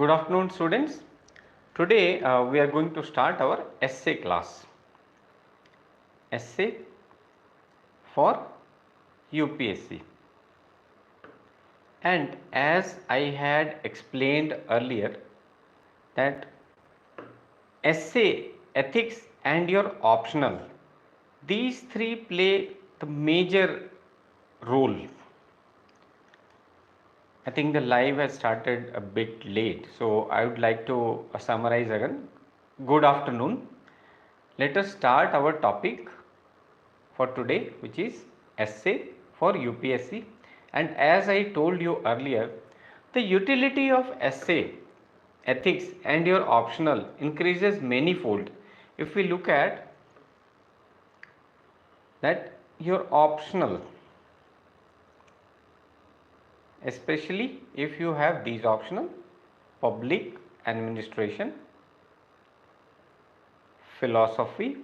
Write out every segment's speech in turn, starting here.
Good afternoon, students. Today we are going to start our essay class. Essay for UPSC. And as I had explained earlier that essay, ethics and your optional, these three play the major role. I think the live has started a bit late, so I would like to summarize again. Good afternoon. Let us start our topic for today, which is essay for UPSC. And as I told you earlier, the utility of essay, ethics and your optional increases manifold. If we look at that, your optional, especially if you have these optional: public administration, philosophy,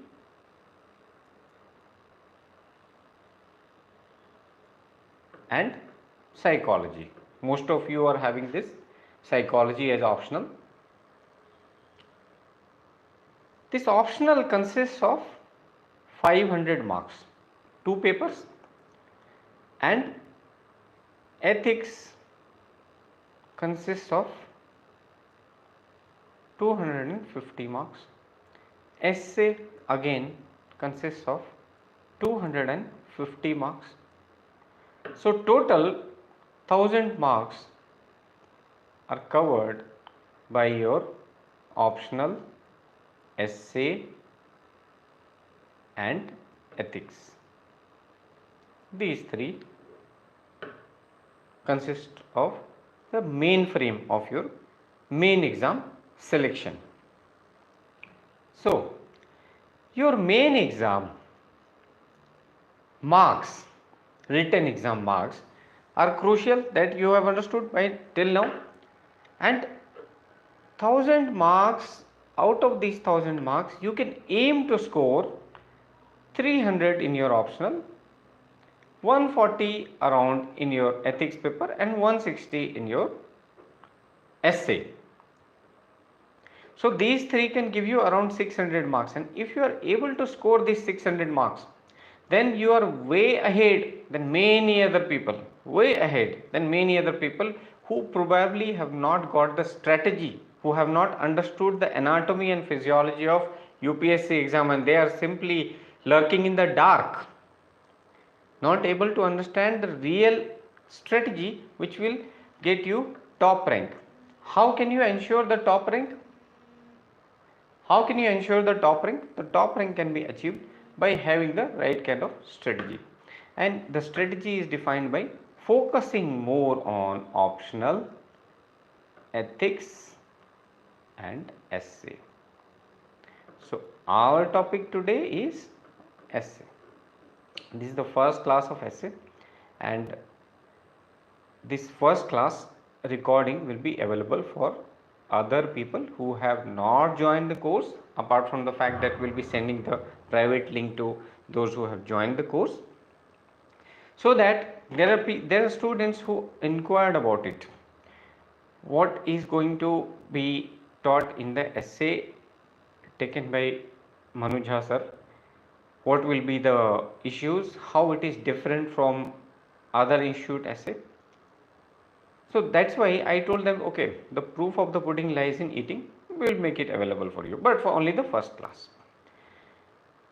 and psychology. Most of you are having this psychology as optional. This optional consists of 500 marks, 2 papers, and ethics consists of 250 marks. Essay again consists of 250 marks. So total 1000 marks are covered by your optional, essay and ethics. These three consist of the main frame of your main exam selection. So your main exam marks, written exam marks, are crucial, that you have understood by till now. And 1000 marks, out of these 1000 marks you can aim to score 300 in your optional, 140 around in your ethics paper and 160 in your essay. So these three can give you around 600 marks, and if you are able to score these 600 marks, then you are way ahead than many other people, who probably have not got the strategy, who have not understood the anatomy and physiology of UPSC exam, and they are simply lurking in the dark, not able to understand the real strategy which will get you top rank. How can you ensure the top rank? How can you ensure the top rank? The top rank can be achieved by having the right kind of strategy. And the strategy is defined by focusing more on optional, ethics and essay. So our topic today is essay. This is the first class of essay, and this first class recording will be available for other people who have not joined the course, apart from the fact that we will be sending the private link to those who have joined the course. So that there are students who inquired about it. What is going to be taught in the essay taken by Manujha sir? What will be the issues? How it is different from other institute essay? So that's why I told them, okay, the proof of the pudding lies in eating. We will make it available for you, but for only the first class.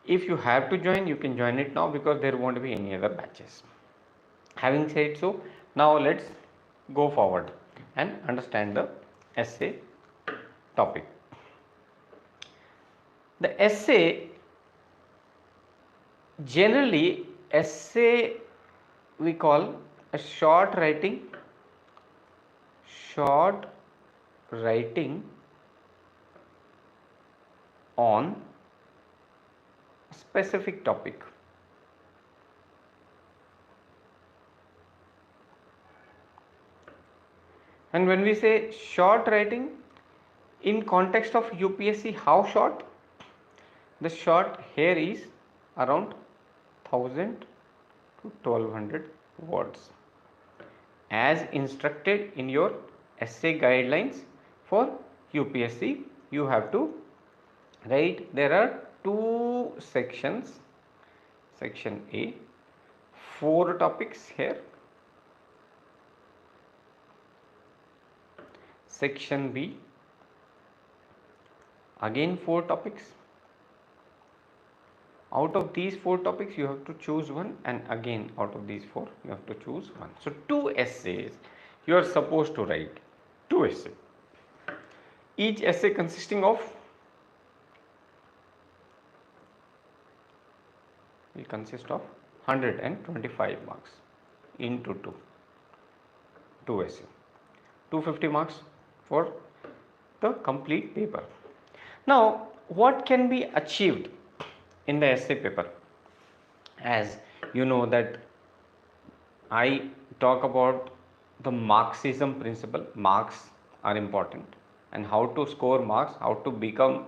If you have to join, you can join it now, because there won't be any other batches. Having said so, now let's go forward and understand the essay topic. The essay, generally essay we call a short writing on a specific topic. And when we say short writing in context of UPSC, how short? The short here is around 1000 to 1200 words, as instructed in your essay guidelines for UPSC you have to write. There are two sections. Section A, 4 topics here. Section B, again 4 topics. Out of these 4 topics you have to choose one, and again out of these 4 you have to choose one. So 2 essays you are supposed to write. 2 essays. Each essay consisting of will consist of 125 marks into 2 essay, 250 marks for the complete paper. Now what can be achieved in the essay paper? As you know that I talk about the Marxism principle. Marks are important, and how to score marks, how to become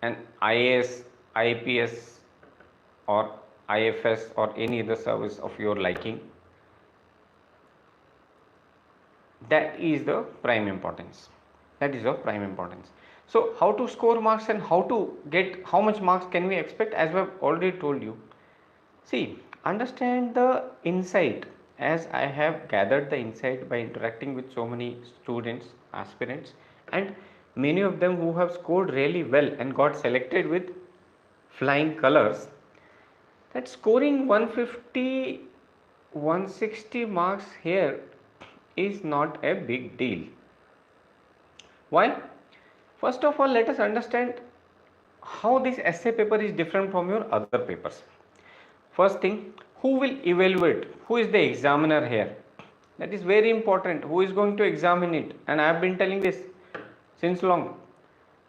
an IAS, IPS or IFS or any other service of your liking. That is the prime importance. That is of prime importance. So how to score marks and how to get, how much marks can we expect, as we have already told you. See, understand the insight, as I have gathered the insight by interacting with so many students, aspirants, and many of them who have scored really well and got selected with flying colors, that scoring 150, 160 marks here is not a big deal. Why? First of all, let us understand how this essay paper is different from your other papers. First thing, who will evaluate? Who is the examiner here? That is very important. Who is going to examine it? And I have been telling this since long.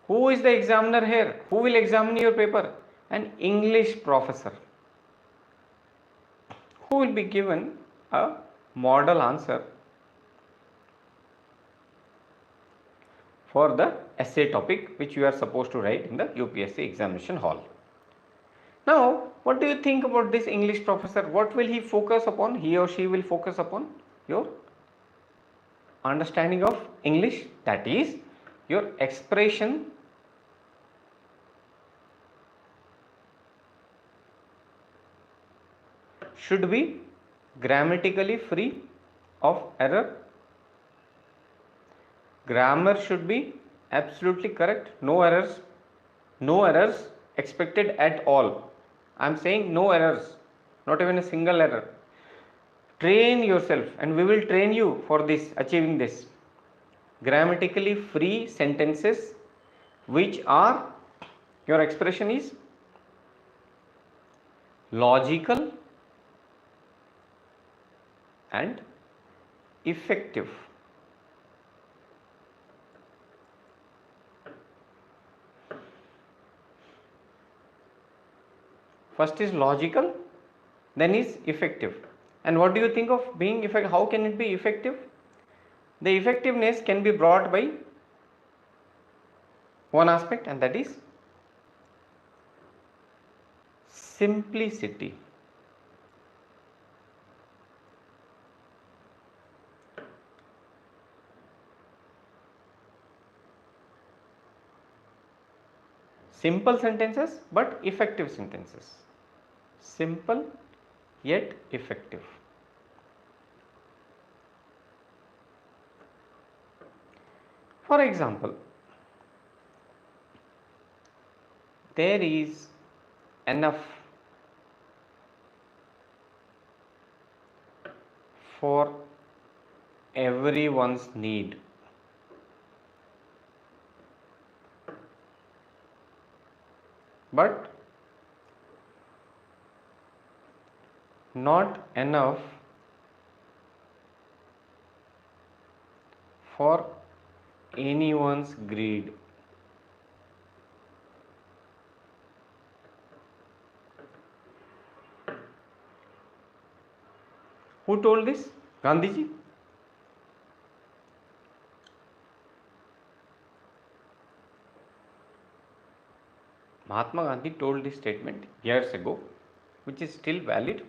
Who is the examiner here? Who will examine your paper? An English professor, who will be given a model answer for the essay topic which you are supposed to write in the UPSC examination hall. Now, what do you think about this English professor? What will he focus upon? He or she will focus upon your understanding of English, that is, your expression should be grammatically free of error. Grammar should be absolutely correct, no errors expected at all. I am saying no errors, not even a single error. Train yourself, and we will train you for this, achieving this. Grammatically free sentences which are, your expression is logical and effective. First is logical, then is effective. And what do you think of being effective? How can it be effective? The effectiveness can be brought by one aspect, and that is simplicity. Simple sentences but effective sentences. Simple yet effective. For example, there is enough for everyone's need. But not enough for anyone's greed. Who told this? Gandhiji? Mahatma Gandhi told this statement years ago, which is still valid.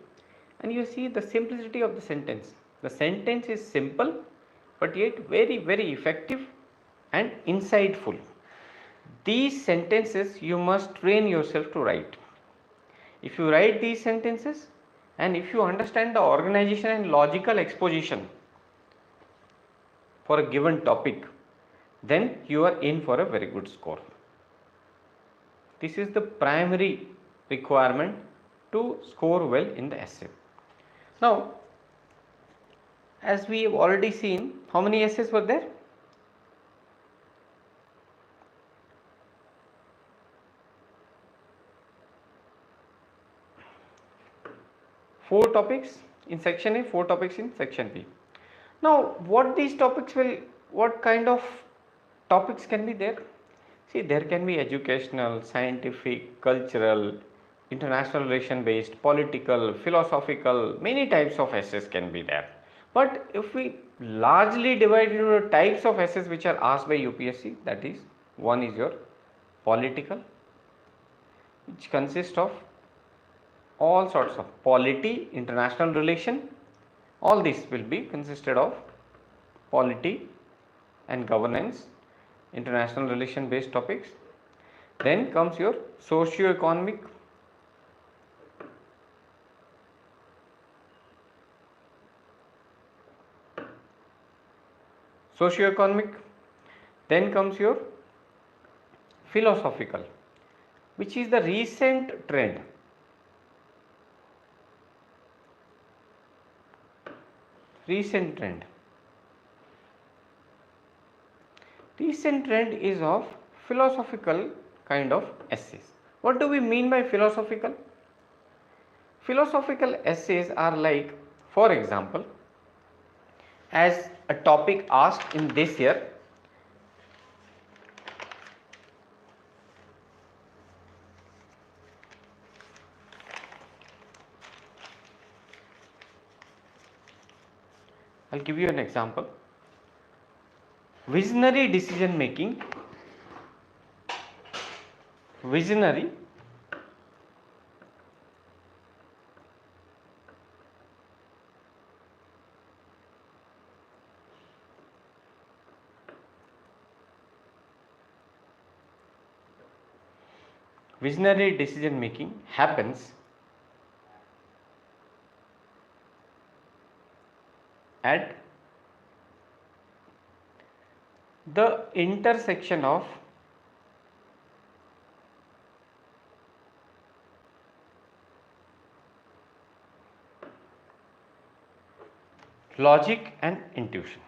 And you see the simplicity of the sentence. The sentence is simple, but yet very, very effective and insightful. These sentences you must train yourself to write. If you write these sentences and if you understand the organization and logical exposition for a given topic, then you are in for a very good score. This is the primary requirement to score well in the essay. Now, as we have already seen, how many essays were there? 4 topics in section A, 4 topics in section B. Now, what kind of topics can be there? See, there can be educational, scientific, cultural, international relation based, political, philosophical, many types of essays can be there. But if we largely divide into the types of essays which are asked by UPSC, that is, one is your political, which consists of all sorts of polity, international relation, all this will be consisted of polity and governance, international relation based topics. Then comes your socio-economic, then comes your philosophical, which is the recent trend. Recent trend is of philosophical kind of essays. What do we mean by philosophical? Philosophical essays are like, for example, as a topic asked in this year, I'll give you an example. Visionary decision making, visionary decision making happens at the intersection of logic and intuition.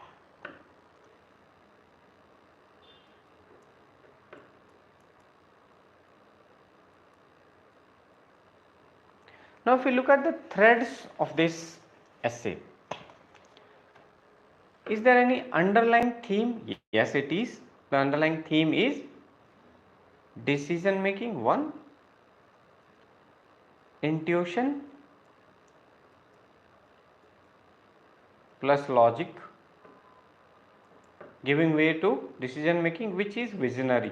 Now, if we look at the threads of this essay, is there any underlying theme? Yes, it is. The underlying theme is decision making, 1, intuition plus logic giving way to decision making, which is visionary,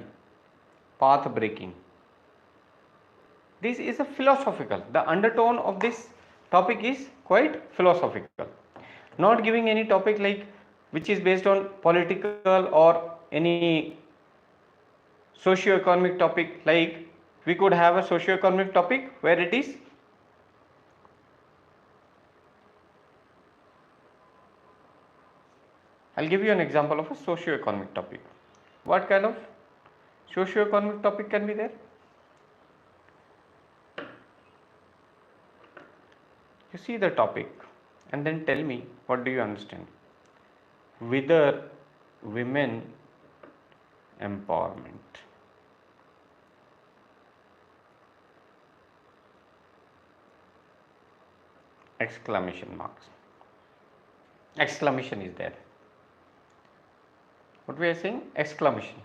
path breaking. This is a philosophical. The undertone of this topic is quite philosophical. Not giving any topic like which is based on political or any socio-economic topic. Like we could have a socio-economic topic where it is I'll give you an example of a socio-economic topic. What kind of socio-economic topic can be there? You see the topic and then tell me what do you understand. Whether women empowerment. Exclamation marks. Exclamation is there. What we are saying? Exclamation.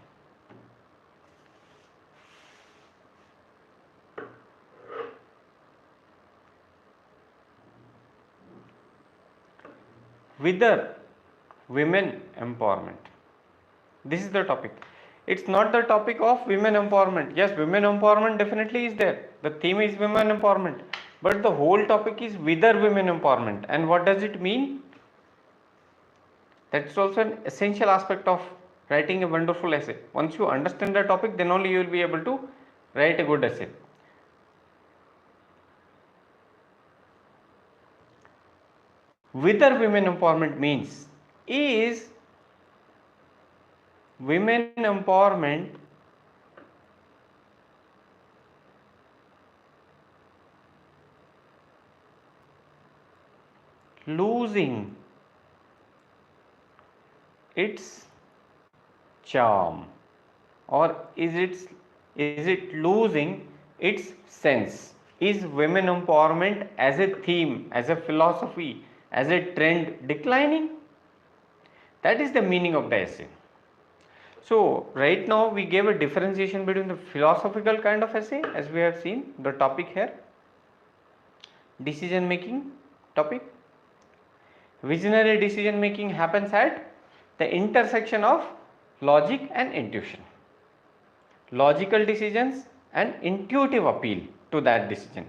Whether women empowerment. This is the topic. It's not the topic of women empowerment. Yes, women empowerment definitely is there. The theme is women empowerment. But the whole topic is whether women empowerment. And what does it mean? That's also an essential aspect of writing a wonderful essay. Once you understand the topic, then only you will be able to write a good essay. Whether women empowerment means is women empowerment losing its charm, or is it losing its sense? Is women empowerment as a theme, as a philosophy, as a trend declining? That is the meaning of the essay. So right now we gave a differentiation between the philosophical kind of essay, as we have seen the topic here, decision making topic. Visionary decision making happens at the intersection of logic and intuition. Logical decisions and intuitive appeal to that decision.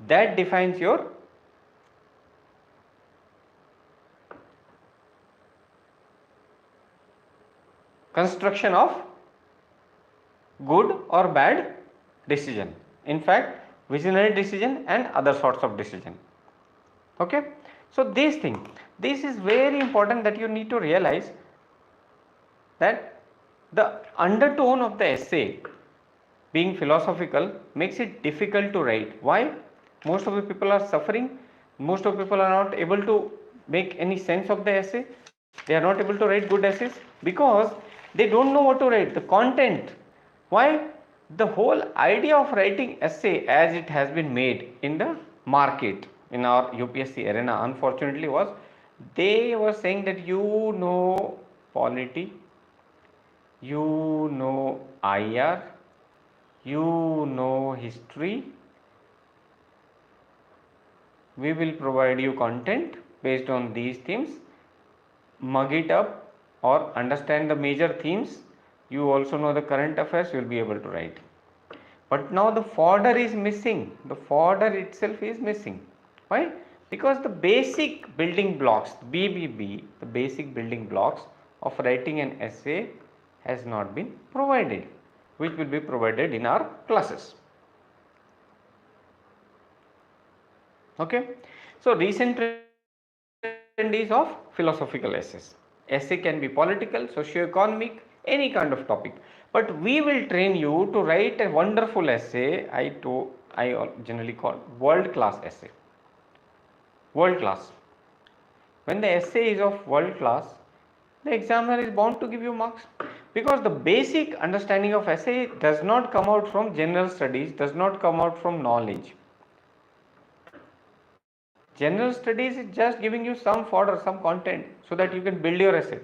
That defines your construction of good or bad decision. In fact, visionary decision and other sorts of decision. Okay. So this is very important, that you need to realize that the undertone of the essay being philosophical makes it difficult to write. Why? Most of the people are suffering. Most of the people are not able to make any sense of the essay. They are not able to write good essays because they don't know what to write, the content. Why? The whole idea of writing essay as it has been made in the market in our UPSC arena, unfortunately, was they were saying that you know polity, you know IR, you know history, we will provide you content based on these themes, mug it up or understand the major themes, you also know the current affairs, you will be able to write. But now the fodder is missing, the fodder itself is missing. Why? Because the basic building blocks, BBB, the basic building blocks of writing an essay has not been provided, which will be provided in our classes. Okay. So recent trend is of philosophical essays. Essay can be political, socio-economic, any kind of topic. But we will train you to write a wonderful essay. I generally call world class essay. World class. When the essay is of world class, the examiner is bound to give you marks, because the basic understanding of essay does not come out from general studies, does not come out from knowledge. General studies is just giving you some fodder, some content so that you can build your essay.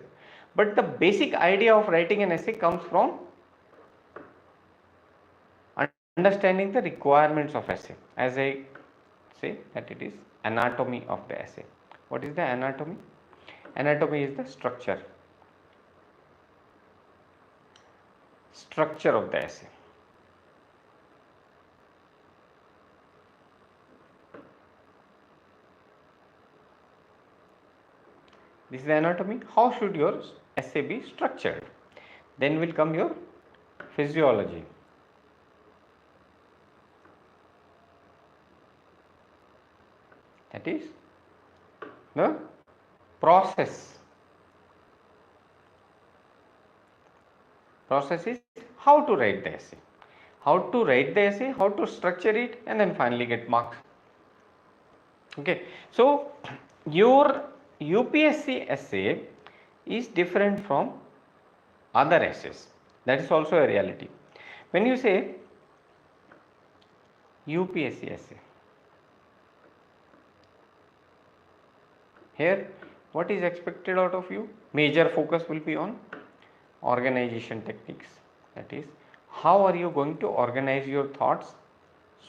But the basic idea of writing an essay comes from understanding the requirements of essay. As I say that it is anatomy of the essay. What is the anatomy? Anatomy is the structure of the essay. This is the anatomy. How should your essay be structured? Then will come your physiology. That is the process. Process is how to write the essay. How to write the essay, how to structure it, and then finally get marks. Okay. So your UPSC essay is different from other essays. That is also a reality. When you say UPSC essay, here what is expected out of you? Major focus will be on organization techniques. That is, how are you going to organize your thoughts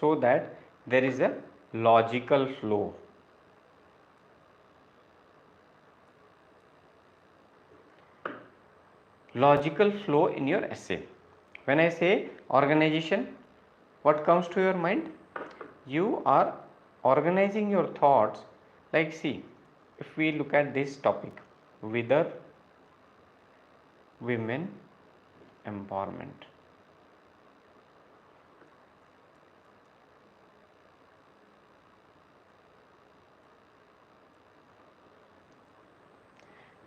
so that there is a logical flow. Logical flow in your essay. When I say organization, what comes to your mind? You are organizing your thoughts. Like, see, if we look at this topic, weather, women empowerment.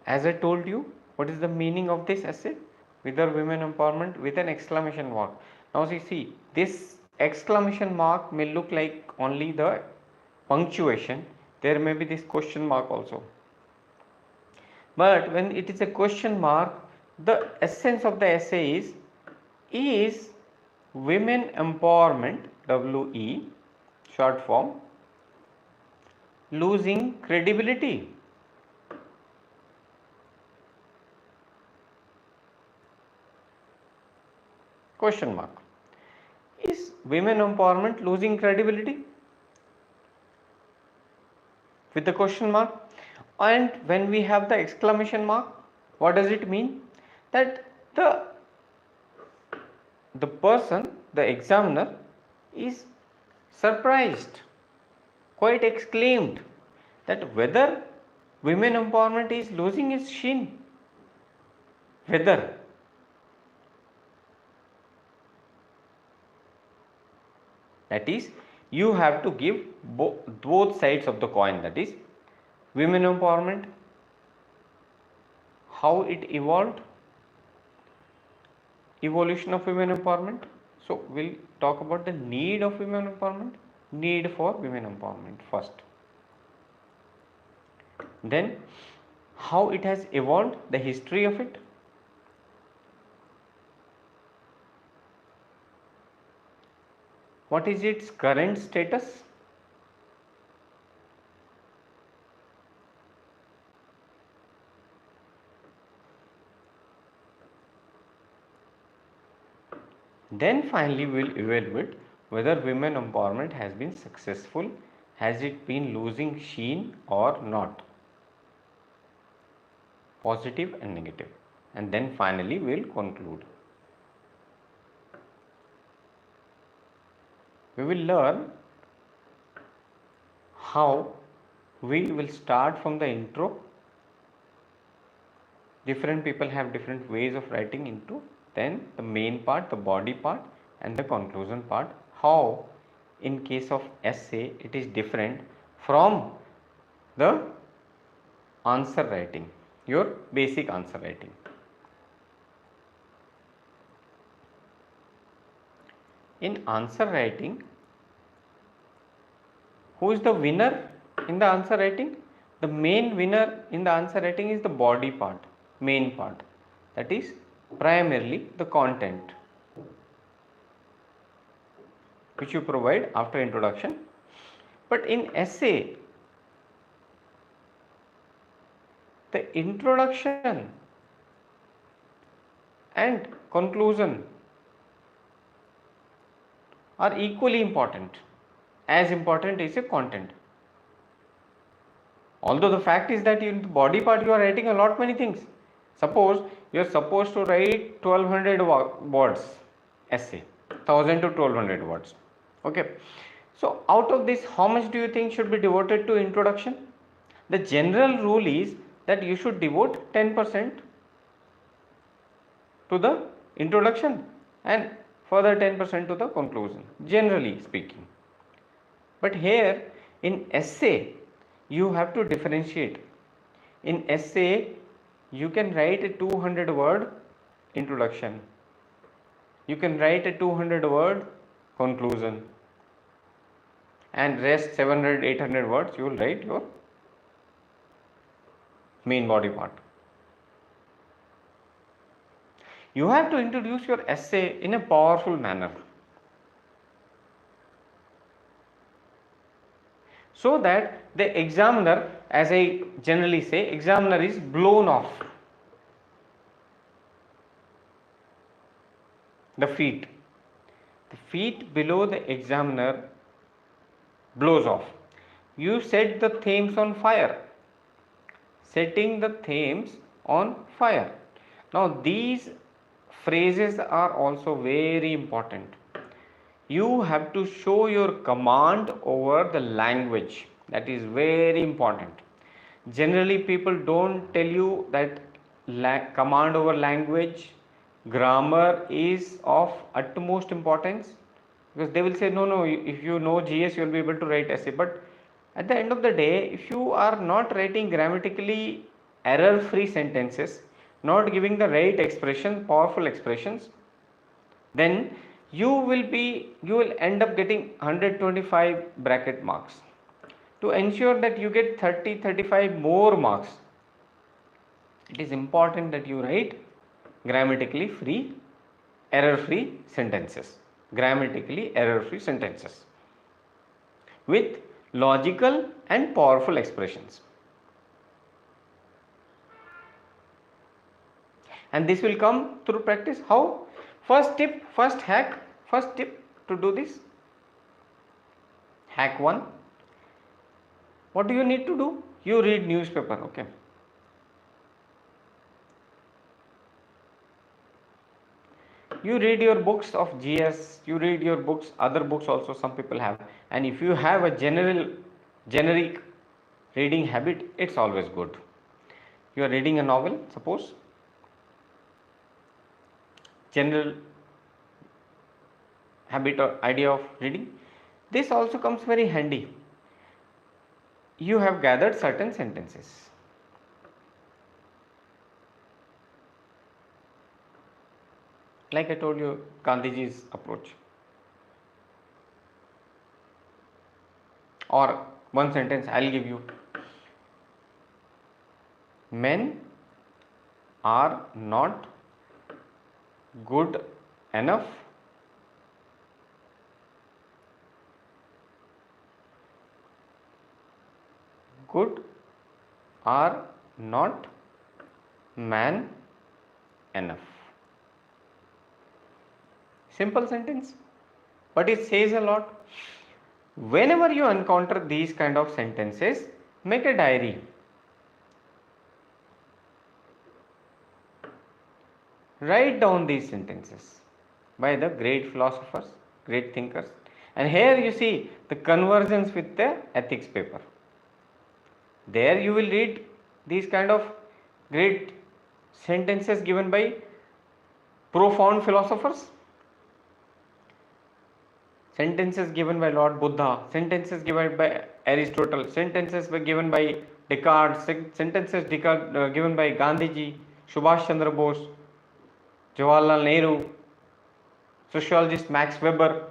As I told you, what is the meaning of this essay? Whether women empowerment with an exclamation mark. Now see, this exclamation mark may look like only the punctuation. There may be this question mark also. But when it is a question mark, the essence of the essay is women empowerment, WE, short form, losing credibility? Question mark. Is women empowerment losing credibility? With the question mark. And when we have the exclamation mark, what does it mean? That the person, the examiner, is surprised, quite exclaimed, that whether women empowerment is losing its sheen. Whether. That is, you have to give both sides of the coin. That is, women empowerment, how it evolved, evolution of women empowerment. So we'll talk about the need of women empowerment, need for women empowerment first. Then how it has evolved, the history of it. What is its current status? Then finally we will evaluate whether women empowerment has been successful, has it been losing sheen or not, positive and negative, and then finally we will conclude. We will learn how we will start from the intro. Different people have different ways of writing intro, then the main part, the body part, and the conclusion part. How in case of essay it is different from the answer writing, your basic answer writing. In answer writing, who is the winner in the answer writing? The main winner in the answer writing is the body part, main part, that is primarily the content which you provide after introduction. But in essay, the introduction and conclusion are equally important. As important is the content. Although the fact is that in the body part you are writing a lot many things. Suppose you are supposed to write 1200 words essay, 1000 to 1200 words. Okay. So out of this, how much do you think should be devoted to introduction? The general rule is that you should devote 10% to the introduction and further 10% to the conclusion, generally speaking. But here in essay, you have to differentiate. In essay, you can write a 200 word introduction. You can write a 200 word conclusion. And rest 700, 800 words you will write your main body part. You have to introduce your essay in a powerful manner, so that the examiner, as I generally say, examiner is blown off the feet. The feet below the examiner blows off. You set the themes on fire. Setting the themes on fire. Now these phrases are also very important. You have to show your command over the language. That is very important. Generally people don't tell you that command over language, grammar is of utmost importance, because they will say no, no, if you know GS you will be able to write essay, but at the end of the day, if you are not writing grammatically error free sentences, not giving the right expression, powerful expressions, then you will end up getting 125 bracket marks. To ensure that you get 30-35 more marks, it is important that you write grammatically free, error free sentences, grammatically error free sentences with logical and powerful expressions. And this will come through practice. How? First tip, first hack, first tip to do this. Hack 1. What do you need to do? You read newspaper, okay? You read your books of GS, you read your books, other books also some people have, and if you have a generic reading habit, it's always good. You are reading a novel, suppose, general habit or idea of reading, this also comes very handy. You have gathered certain sentences. Like I told you, Gandhiji's approach. Or one sentence I'll give you. Men are not good enough good are not man enough. Simple sentence, but it says a lot. Whenever you encounter these kind of sentences, make a diary. Write down these sentences by the great philosophers, great thinkers. And here you see the convergence with the ethics paper. There you will read these kind of great sentences given by profound philosophers. Sentences given by Lord Buddha, sentences given by Aristotle, sentences given by Descartes, sentences given by Gandhiji, Subhash Chandra Bose, Jawaharlal Nehru, sociologist Max Weber.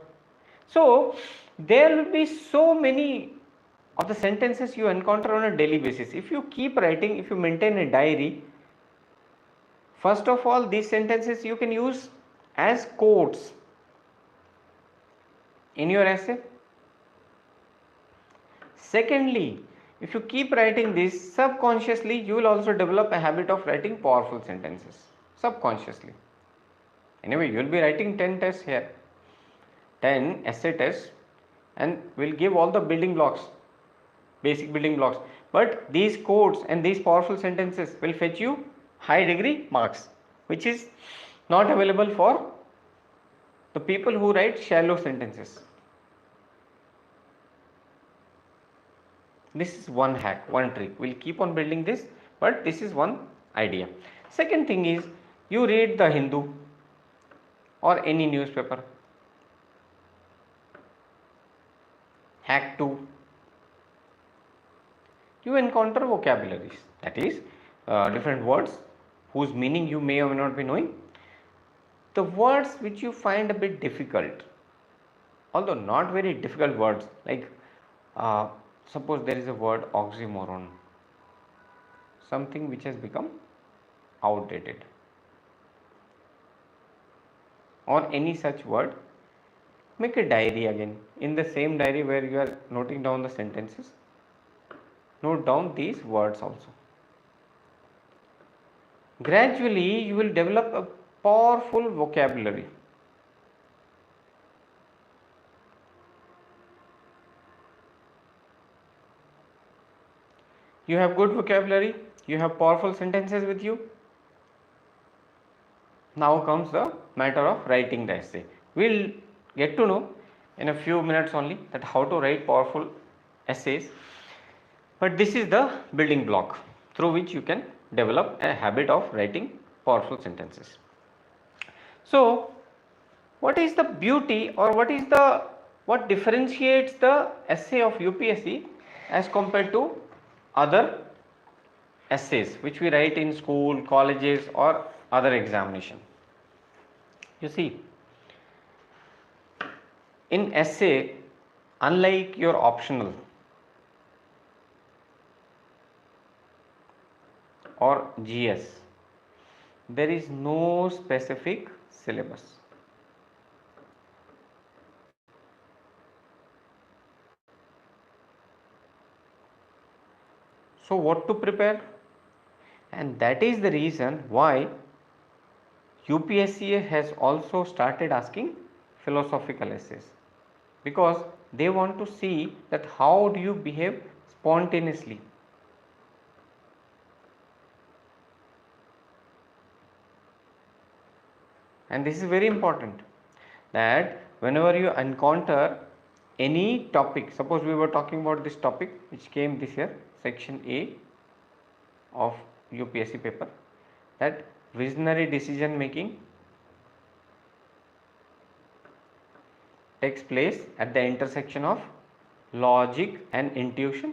So there will be so many of the sentences you encounter on a daily basis. If you keep writing, if you maintain a diary, first of all, these sentences you can use as quotes in your essay. Secondly, if you keep writing this, subconsciously you will also develop a habit of writing powerful sentences, subconsciously. Anyway, you will be writing 10 tests here, 10 essay tests, and will give all the building blocks, basic building blocks. But these quotes and these powerful sentences will fetch you high degree marks, which is not available for the people who write shallow sentences. This is one hack, one trick. We'll keep on building this, but this is one idea. Second thing is, you read the Hindu or any newspaper. Hack 2. You encounter vocabularies, that is different words whose meaning you may or may not be knowing. The words which you find a bit difficult, although not very difficult words, like suppose there is a word oxymoron, something which has become outdated, or any such word, make a diary again. In the same diary where you are noting down the sentences, note down these words also. Gradually you will develop a powerful vocabulary. You have good vocabulary, you have powerful sentences with you. Now comes the matter of writing the essay. We'll get to know in a few minutes only that how to write powerful essays. But this is the building block through which you can develop a habit of writing powerful sentences. So, what is the beauty, or what differentiates the essay of UPSC as compared to other essays which we write in school, colleges, or other examination? You see, in essay, unlike your optional or GS, there is no specific syllabus. So what to prepare? And that is the reason why UPSC has also started asking philosophical essays, because they want to see that how do you behave spontaneously. And this is very important, that whenever you encounter any topic, suppose we were talking about this topic which came this year, section A of UPSC paper, that visionary decision making takes place at the intersection of logic and intuition.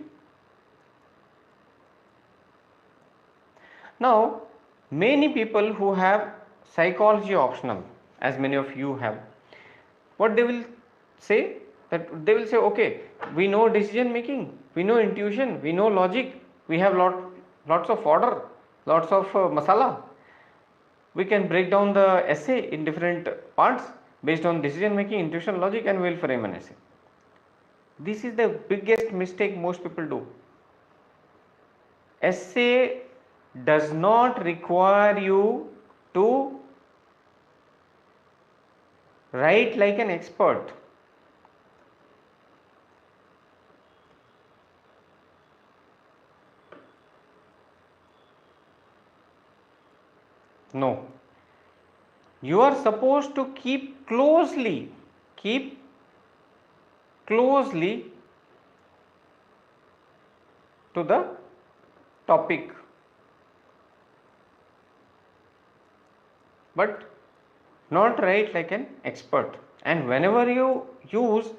Now, many people who have psychology optional, as many of you have, what they will say, that they will say, okay, we know decision making, we know intuition, we know logic, we have lots of order, lots of masala. We can break down the essay in different parts based on decision making, intuition, logic, and we will frame an essay. This is the biggest mistake most people do. Essay does not require you to write like an expert. No. You are supposed to keep closely to the topic, but not write like an expert. And whenever you use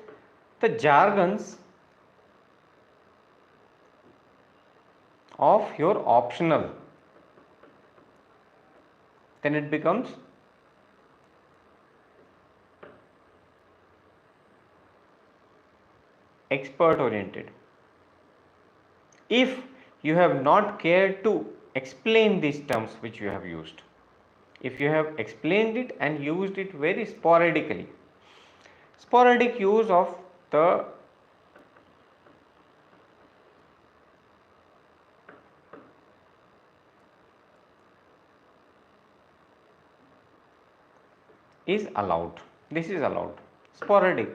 the jargons of your optional, then it becomes expert oriented. If you have not cared to explain these terms which you have used, if you have explained it and used it very sporadically, sporadic use of the is allowed. This is allowed. Sporadic,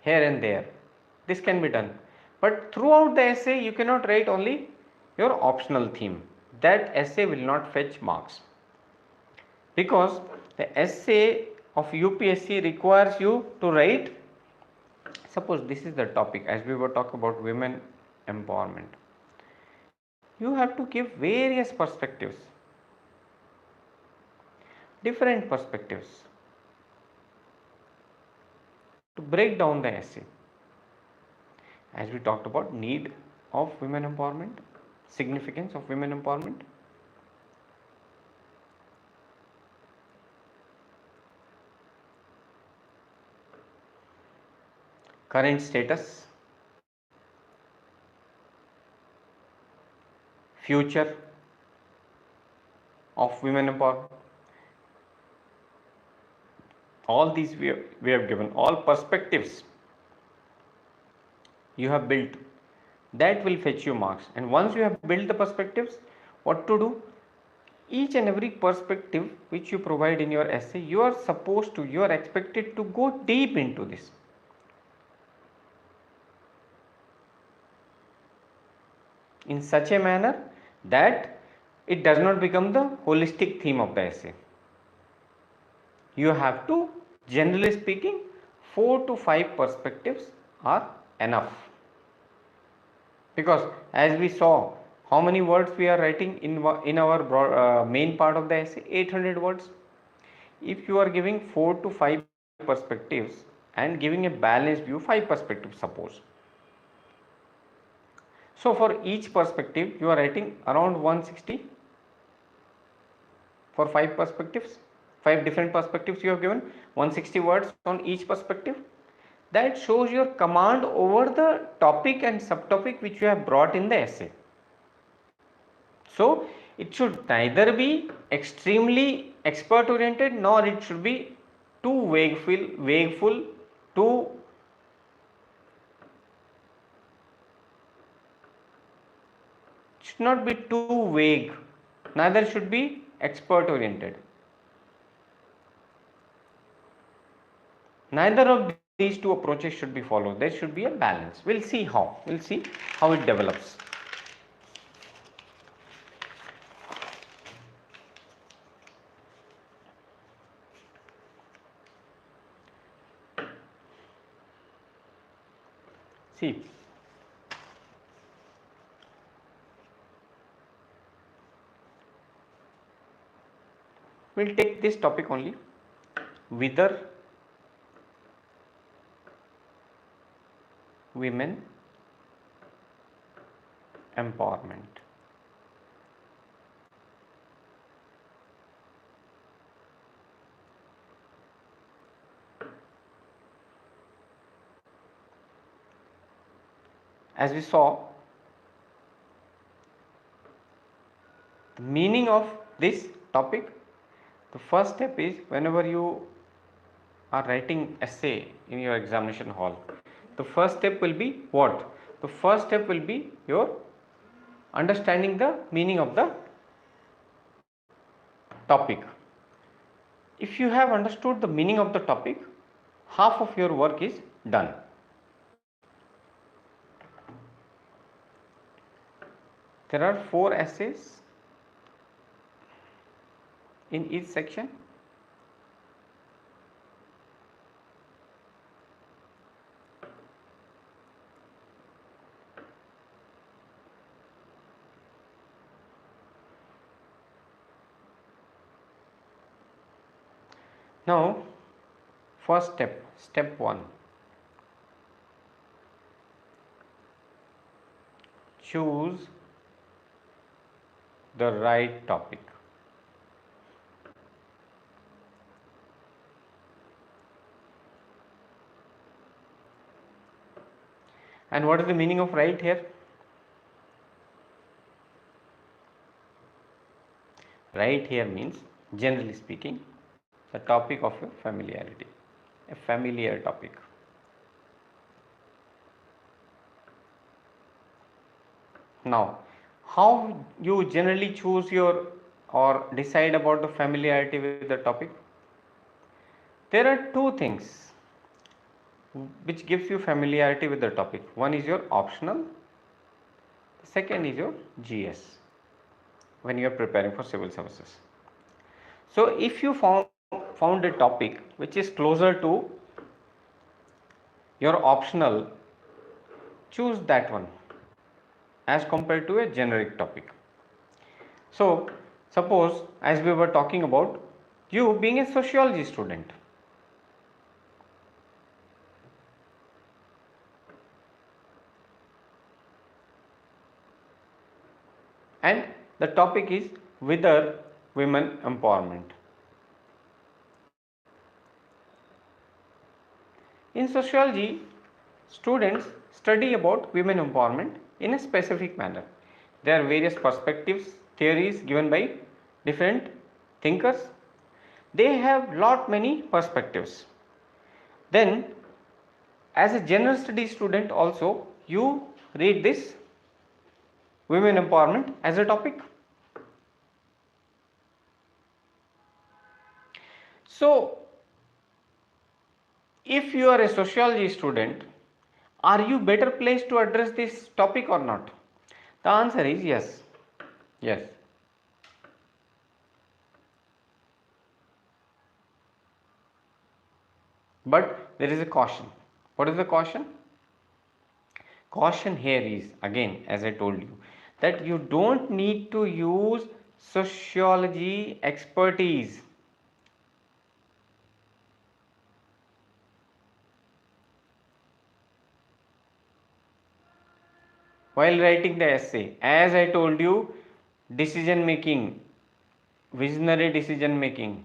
here and there, this can be done. But throughout the essay, you cannot write only your optional theme. That essay will not fetch marks, because the essay of UPSC requires you to write. Suppose this is the topic, as we were talking about women empowerment. You have to give various perspectives, different perspectives, to break down the essay. As we talked about need of women empowerment, significance of women empowerment, current status, future of women empowerment. All these we have given, all perspectives you have built, that will fetch you marks. And once you have built the perspectives, what to do? Each and every perspective which you provide in your essay, you are expected to go deep into this. In such a manner that it does not become the holistic theme of the essay. You have to, generally speaking, 4 to 5 perspectives are enough. Because as we saw How many words we are writing in our main part of the essay? 800 words. If you are giving 4 to 5 perspectives and giving a balanced view, 5 perspectives suppose. So for each perspective you are writing around 160 for 5 perspectives. 5 different perspectives you have given, 160 words on each perspective. That shows your command over the topic and subtopic which you have brought in the essay. So it should neither be extremely expert oriented nor it should be too vagueful, too should not be too vague, neither should be expert oriented. Neither of these two approaches should be followed. There should be a balance. We'll see how it develops. See, we'll take this topic only, whether women empowerment. As we saw, the meaning of this topic, the first step is whenever you are writing essay in your examination hall, the first step will be what? The first step will be your understanding the meaning of the topic. If you have understood the meaning of the topic, half of your work is done. There are 4 essays in each section. Now, first step 1, choose the right topic. And what is the meaning of right here? Right here means, generally speaking, the topic of your familiarity, a familiar topic. Now, how you generally choose your or decide about the familiarity with the topic? There are 2 things which gives you familiarity with the topic. One is your optional, the second is your GS when you are preparing for civil services. So if you found a topic which is closer to your optional, choose that one as compared to a generic topic. So suppose, as we were talking about, you being a sociology student, and the topic is whether women empowerment. In sociology, students study about women empowerment in a specific manner. There are various perspectives, theories given by different thinkers. They have lot many perspectives. Then, as a general studies student also, you read this women empowerment as a topic. So, if you are a sociology student, are you better placed to address this topic or not? The answer is yes. Yes. But there is a caution. What is the caution? Caution here is, again, as I told you, that you don't need to use sociology expertise while writing the essay. As I told you, decision making, visionary decision making,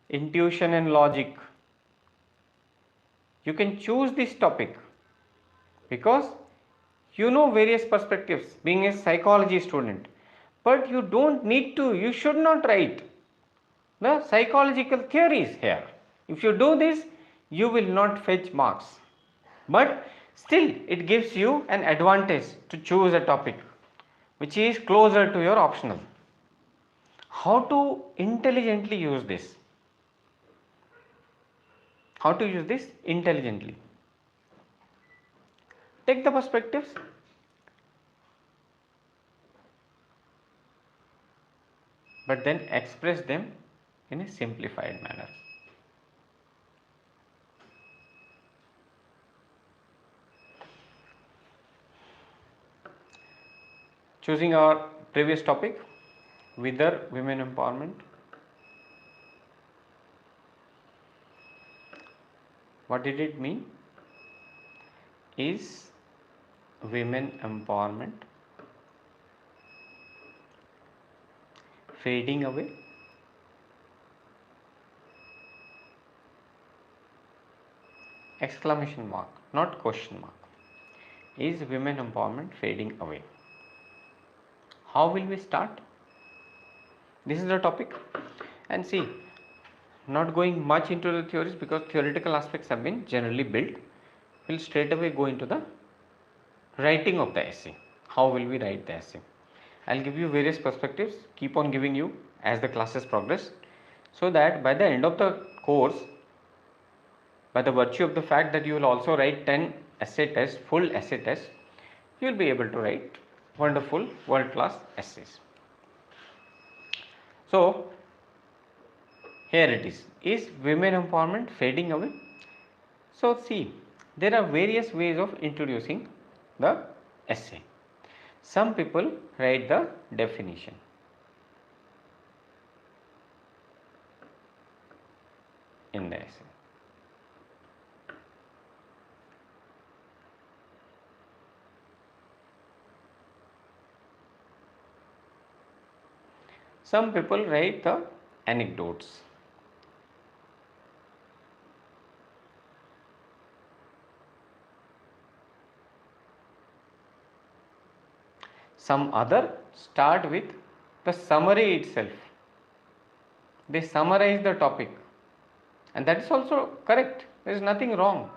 intuition and logic. You can choose this topic because you know various perspectives being a psychology student, but you don't need to, you should not write the psychological theories here. If you do this, you will not fetch marks, but still it gives you an advantage to choose a topic which is closer to your optional. How to intelligently use this? How to use this intelligently? Take the perspectives, but then express them in a simplified manner. Choosing our previous topic, whether women empowerment. What did it mean? Is women empowerment fading away? Exclamation mark, not question mark. Is women empowerment fading away? How will we start? This is the topic, and see, not going much into the theories because theoretical aspects have been generally built. We'll straight away go into the writing of the essay. How will we write the essay? I'll give you various perspectives, keep on giving you as the classes progress, so that by the end of the course, by the virtue of the fact that you will also write 10 essay tests, full essay tests, you will be able to write wonderful world class essays. So here it is women empowerment fading away? So see, there are various ways of introducing the essay. Some people write the definition. In the essay. Some people write the anecdotes. Some other start with the summary itself. They summarize the topic, and that is also correct. There is nothing wrong.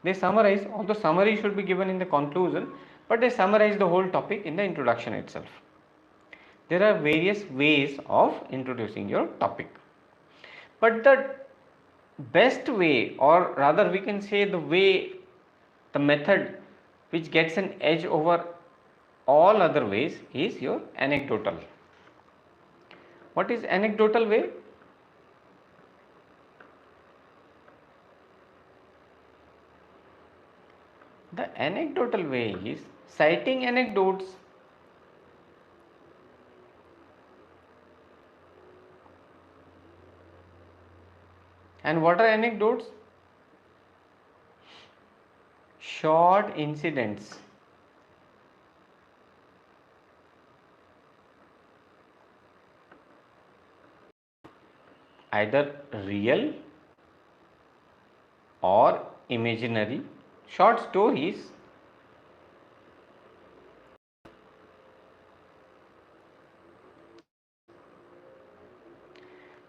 They summarize, although summary should be given in the conclusion, but they summarize the whole topic in the introduction itself. There are various ways of introducing your topic, but the best way, or rather we can say the way, the method which gets an edge over all other ways is your anecdotal. What is anecdotal way? The anecdotal way is citing anecdotes. And what are anecdotes? Short incidents. Either real or imaginary. Short stories.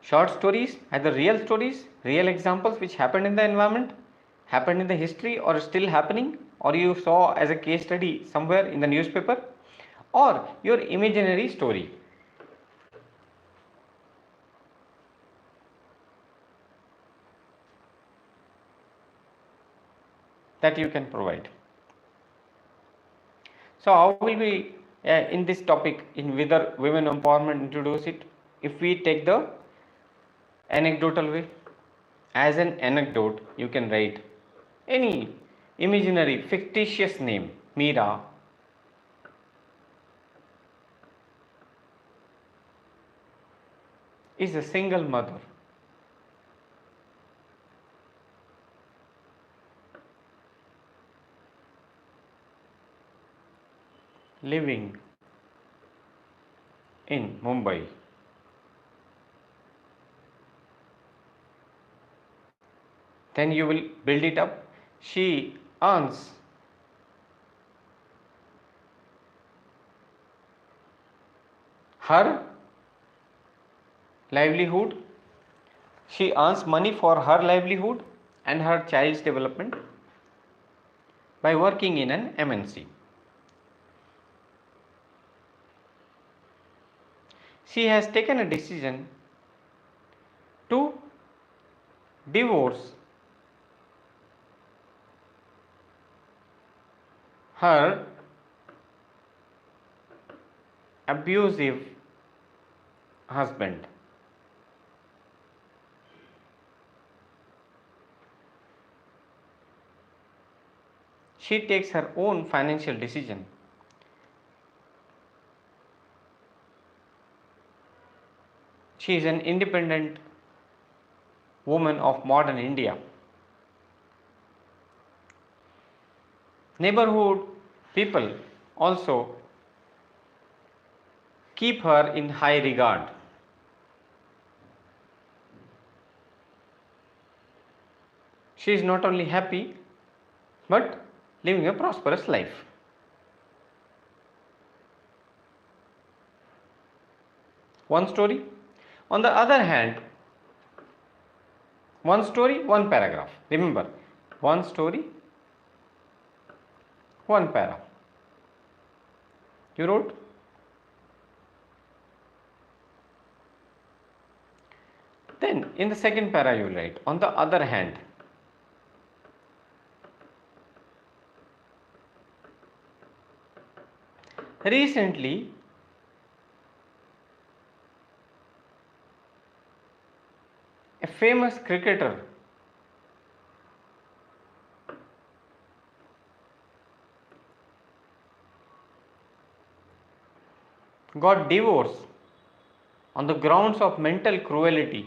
Short stories, either real stories, real examples which happened in the environment, happened in the history or still happening, or you saw as a case study somewhere in the newspaper, or your imaginary story. That you can provide. So how will we in this topic, in whether women empowerment, introduce it? If we take the anecdotal way, as an anecdote you can write any imaginary fictitious name Meera is a single mother living in Mumbai. Then you will build it up. She earns her livelihood. She earns money for her livelihood and her child's development by working in an MNC. She has taken a decision to divorce her abusive husband. She takes her own financial decision. She is an independent woman of modern India. Neighborhood people also keep her in high regard. She is not only happy but living a prosperous life. One story. On the other hand, one story, one paragraph. Remember, one story, one para. You wrote. Then in the second para you write, on the other hand. Recently, a famous cricketer got divorced on the grounds of mental cruelty.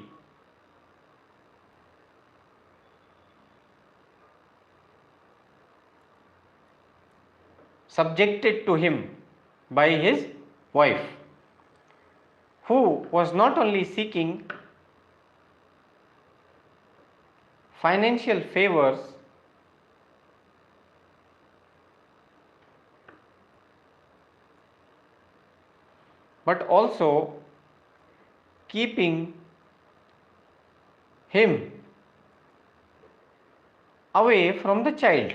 Subjected to him by his wife, who was not only seeking financial favors but also keeping him away from the child.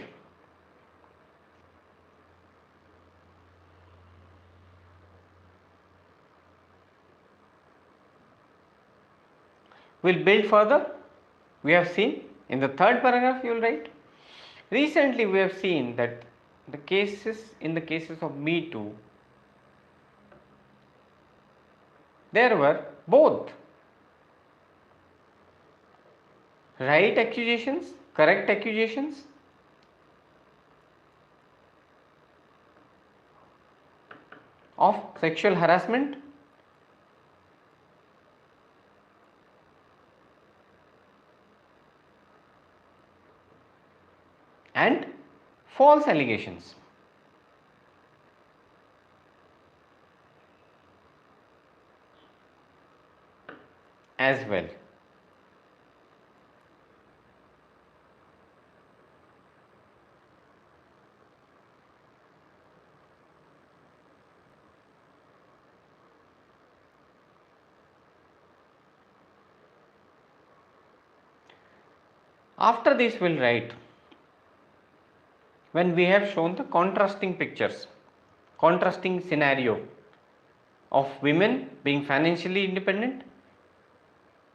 We'll build further. We have seen in the third paragraph you will write. Recently we have seen that in the cases of Me Too, there were both right accusations, correct accusations, of sexual harassment and false allegations. As well. After this we'll write, when we have shown the contrasting pictures, contrasting scenario of women being financially independent,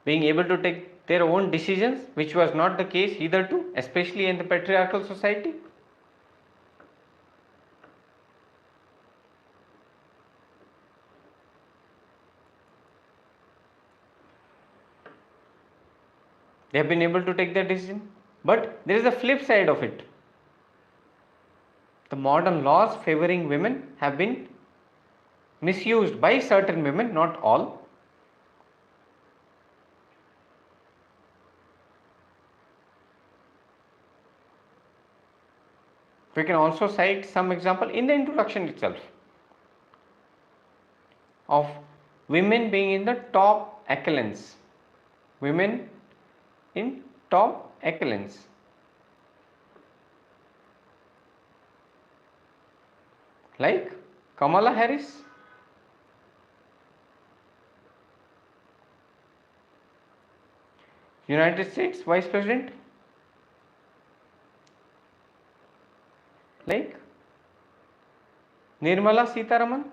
being able to take their own decisions, which was not the case hitherto, especially in the patriarchal society. They have been able to take their decision, but there is a flip side of it. the modern laws favoring women have been misused by certain women, not all. We can also cite some example in the introduction itself of women being in the top echelons. Women in top echelons. Like Kamala Harris, United States Vice President, like Nirmala Sitharaman,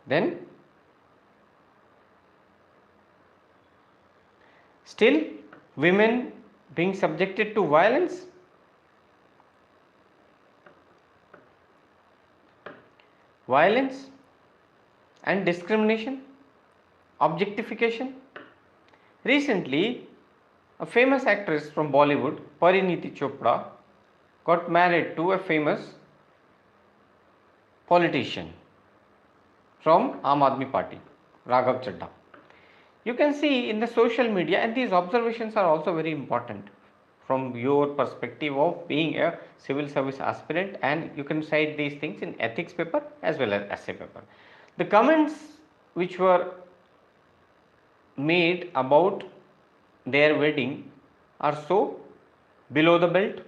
then still women being subjected to violence, and discrimination, objectification. Recently, a famous actress from Bollywood, Pariniti Chopra, got married to a famous politician from Aam Aadmi Party, Raghav Chadha. You can see in the social media, and these observations are also very important from your perspective of being a civil service aspirant, and you can cite these things in ethics paper as well as essay paper. The comments which were made about their wedding are so below the belt,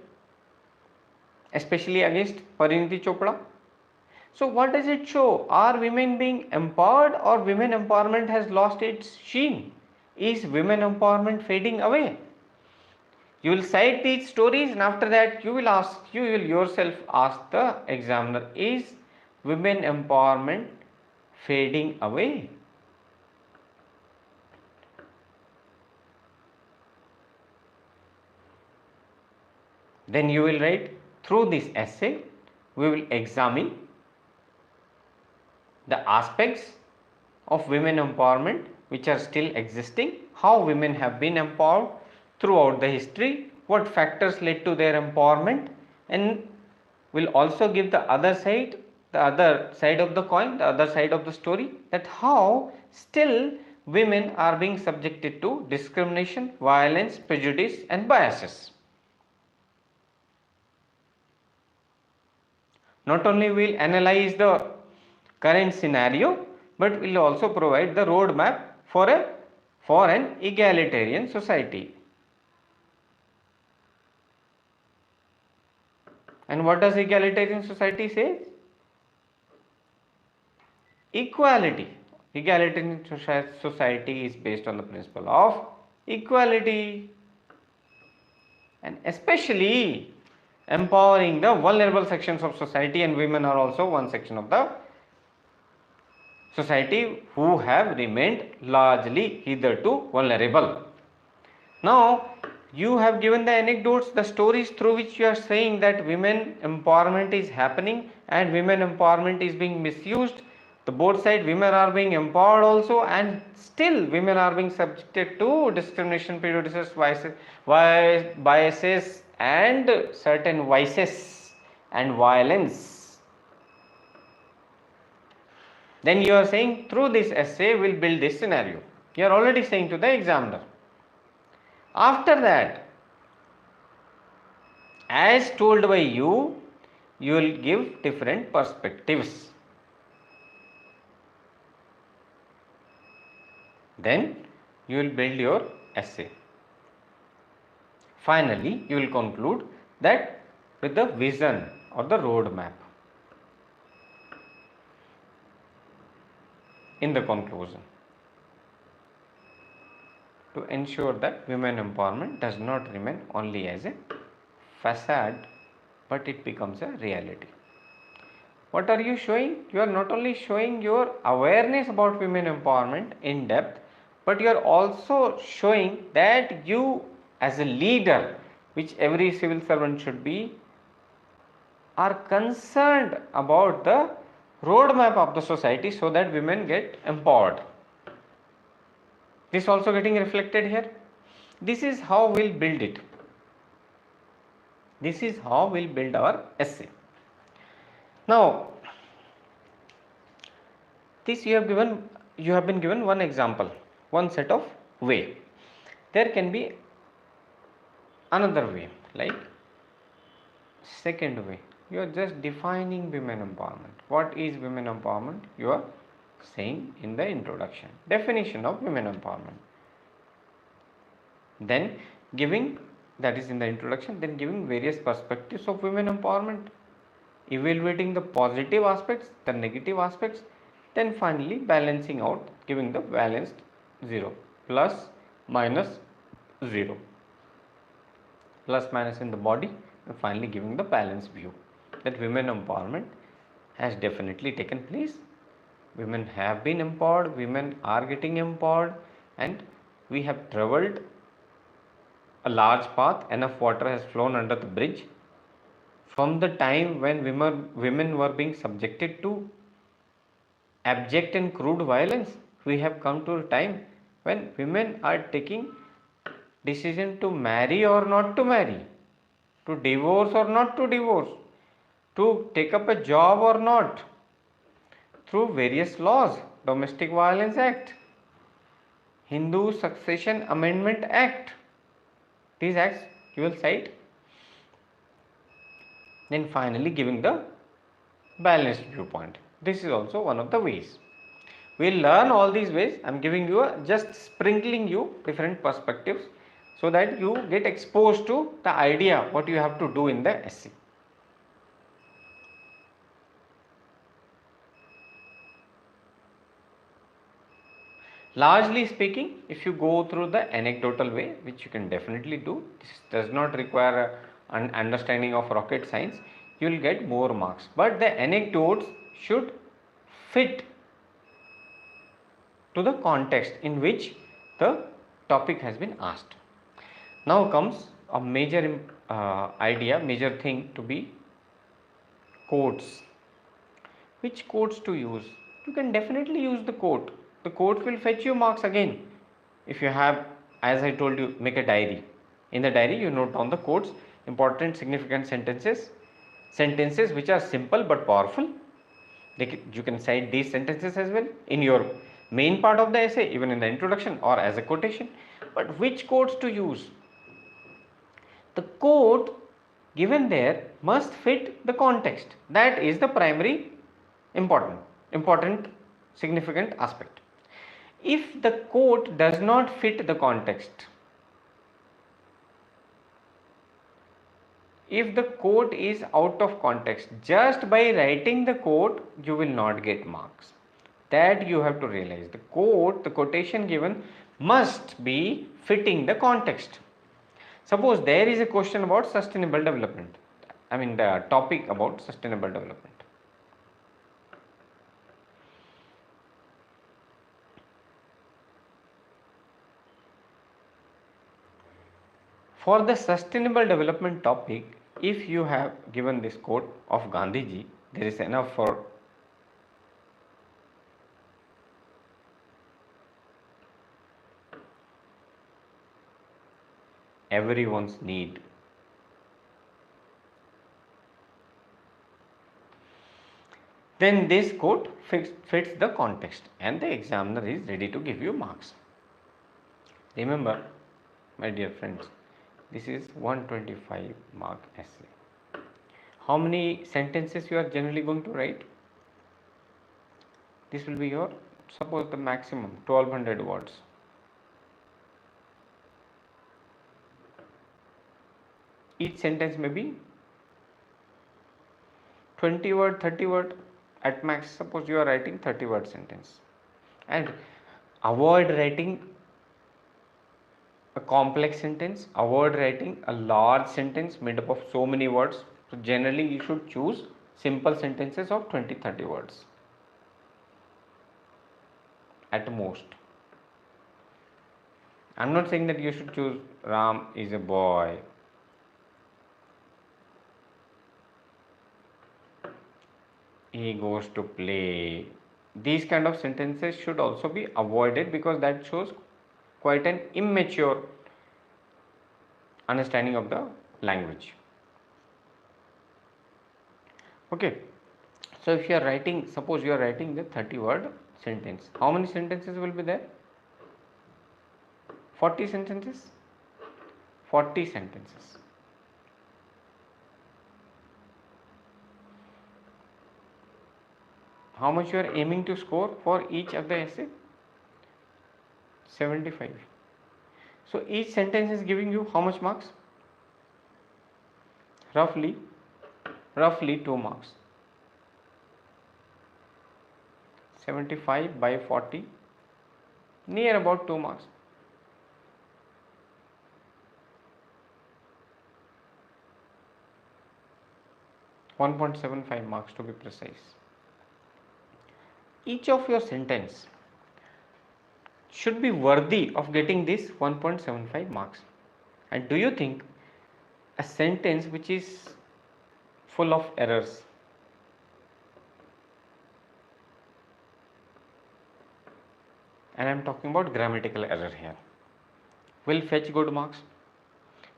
especially against Pariniti Chopra. So what does it show? Are women being empowered, or women empowerment has lost its sheen? Is women empowerment fading away? You will cite these stories, and after that you will yourself ask the examiner, is women empowerment fading away? Then you will write, through this essay we will examine the aspects of women empowerment which are still existing, how women have been empowered throughout the history, what factors led to their empowerment, and will also give the other side of the coin, the other side of the story, that how still women are being subjected to discrimination, violence, prejudice and biases. Not only we will analyze the current scenario, but will also provide the roadmap for an egalitarian society. And what does egalitarian society say? Equality. Egalitarian society is based on the principle of equality, and especially empowering the vulnerable sections of society, and women are also one section of the society who have remained largely hitherto vulnerable. Now, you have given the anecdotes, the stories through which you are saying that women empowerment is happening and women empowerment is being misused. The both side, women are being empowered also, and still women are being subjected to discrimination, prejudices, biases and certain vices and violence. Then you are saying, through this essay we will build this scenario. You are already saying to the examiner. After that, as told by you, you will give different perspectives. Then you will build your essay. Finally, you will conclude that with the vision or the roadmap. In the conclusion, to ensure that women empowerment does not remain only as a facade, but it becomes a reality. What are you showing? You are not only showing your awareness about women empowerment in depth, but you are also showing that you as a leader, which every civil servant should be, are concerned about the roadmap of the society so that women get empowered. This also getting reflected here. This is how we'll build it. This is how we'll build our essay. Now, this you have been given one example, one set of way. There can be another way, like second way. You are just defining women empowerment. What is women empowerment? You are saying in the introduction, definition of women empowerment. Then giving, that is in the introduction, then giving various perspectives of women empowerment, evaluating the positive aspects, the negative aspects, then finally balancing out, giving the balanced 0, plus minus 0, plus minus in the body, and finally giving the balanced view that women empowerment has definitely taken place. Women have been empowered, women are getting empowered, and we have traveled a large path. Enough water has flown under the bridge. From the time when women were being subjected to abject and crude violence, we have come to a time when women are taking decision to marry or not to marry, to divorce or not to divorce, to take up a job or not, through various laws, Domestic Violence Act, Hindu Succession Amendment Act. These acts you will cite. Then finally giving the balanced viewpoint. This is also one of the ways. We will learn all these ways. I am giving you just sprinkling you different perspectives so that you get exposed to the idea what you have to do in the essay. Largely speaking, if you go through the anecdotal way, which you can definitely do, this does not require an understanding of rocket science, you will get more marks. But the anecdotes should fit to the context in which the topic has been asked. Now comes a major major thing to be quotes. Which quotes to use? You can definitely use the quote. The quote will fetch you marks again. If you have, as I told you, make a diary. In the diary you note down the quotes, important significant sentences which are simple but powerful. You can cite these sentences as well in your main part of the essay, even in the introduction or as a quotation. But which quotes to use? The quote given there must fit the context. That is the primary important significant aspect. If the quote does not fit the context, if the quote is out of context, just by writing the quote you will not get marks. That you have to realize. The quotation given must be fitting the context. Suppose there is a question about sustainable development, the topic about sustainable development. For the sustainable development topic, if you have given this quote of Gandhiji, there is enough for everyone's need. Then this quote fits the context and the examiner is ready to give you marks. Remember, my dear friends, this is 125 mark essay. How many sentences you are generally going to write? This will be your, suppose the maximum 1200 words. Each sentence may be 20 word, 30 word at max. Suppose you are writing 30 word sentence, and avoid writing a complex sentence, avoid writing a large sentence made up of so many words. So generally you should choose simple sentences of 20-30 words at most. I am not saying that you should choose Ram is a boy, he goes to play. These kind of sentences should also be avoided because that shows quite an immature understanding of the language. Okay, so if you are writing, suppose you are writing the 30-word sentence, how many sentences will be there? 40 sentences? 40 sentences. How much you are aiming to score for each of the essay? 75. So each sentence is giving you how much marks? Roughly 2 marks. 75 by 40, near about 2 marks. (1.75 marks to be precise). Each of your sentence should be worthy of getting this 1.75 marks. And do you think a sentence which is full of errors, and I am talking about grammatical error here, will fetch good marks?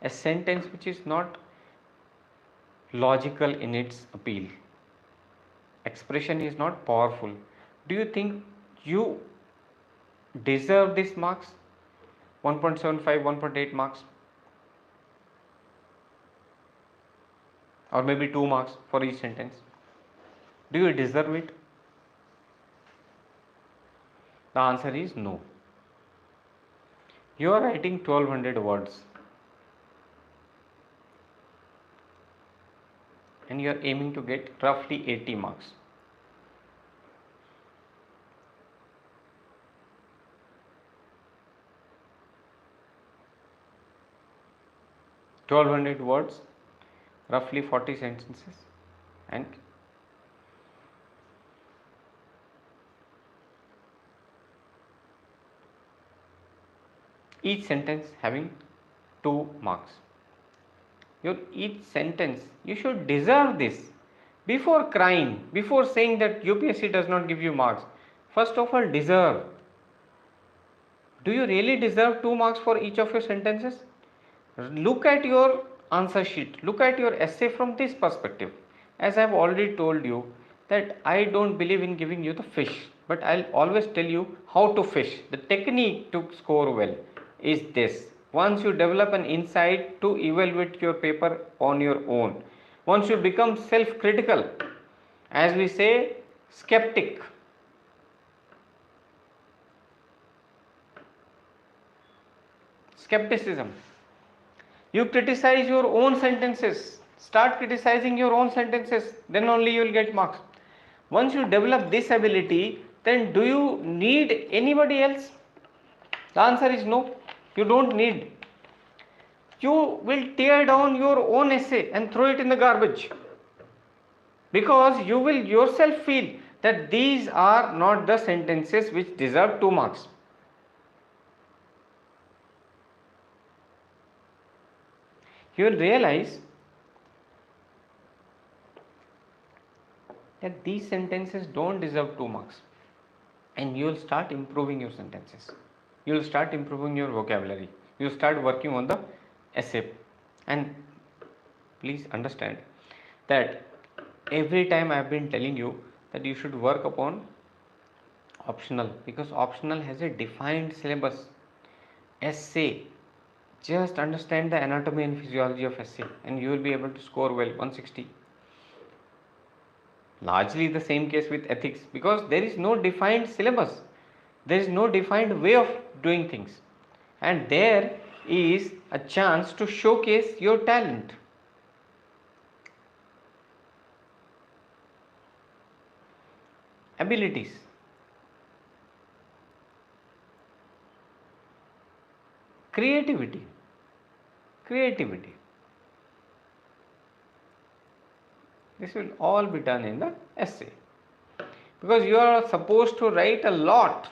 A sentence which is not logical in its appeal, expression is not powerful, do you think you deserve this marks? 1.75, 1.8 marks, or maybe 2 marks for each sentence. Do you deserve it? The answer is no. You are writing 1200 words and you are aiming to get roughly 80 marks. (1200 words, roughly 40 sentences, and each sentence having 2 marks. Your each sentence, you should deserve this. Before crying, before saying that UPSC does not give you marks, first of all, deserve. Do you really deserve 2 marks for each of your sentences? Look at your answer sheet, look at your essay from this perspective. As I have already told you that I don't believe in giving you the fish, but I'll always tell you how to fish. The technique to score well is this. Once you develop an insight to evaluate your paper on your own, once you become self-critical, as we say, skeptic, skepticism, you criticize your own sentences, start criticizing your own sentences, then only you will get marks. Once you develop this ability, then do you need anybody else? The answer is no, you don't need. You will tear down your own essay and throw it in the garbage, because you will yourself feel that these are not the sentences which deserve 2 marks. You will realize that these sentences don't deserve 2 marks, and you will start improving your sentences. You will start improving your vocabulary. You will start working on the essay. And please understand that every time I have been telling you that you should work upon optional, because optional has a defined syllabus. Essay, just understand the anatomy and physiology of essay and you will be able to score well, 160. Largely the same case with ethics, because there is no defined syllabus, there is no defined way of doing things, and there is a chance to showcase your talent. Abilities. Creativity. This will all be done in the essay, because you are supposed to write a lot.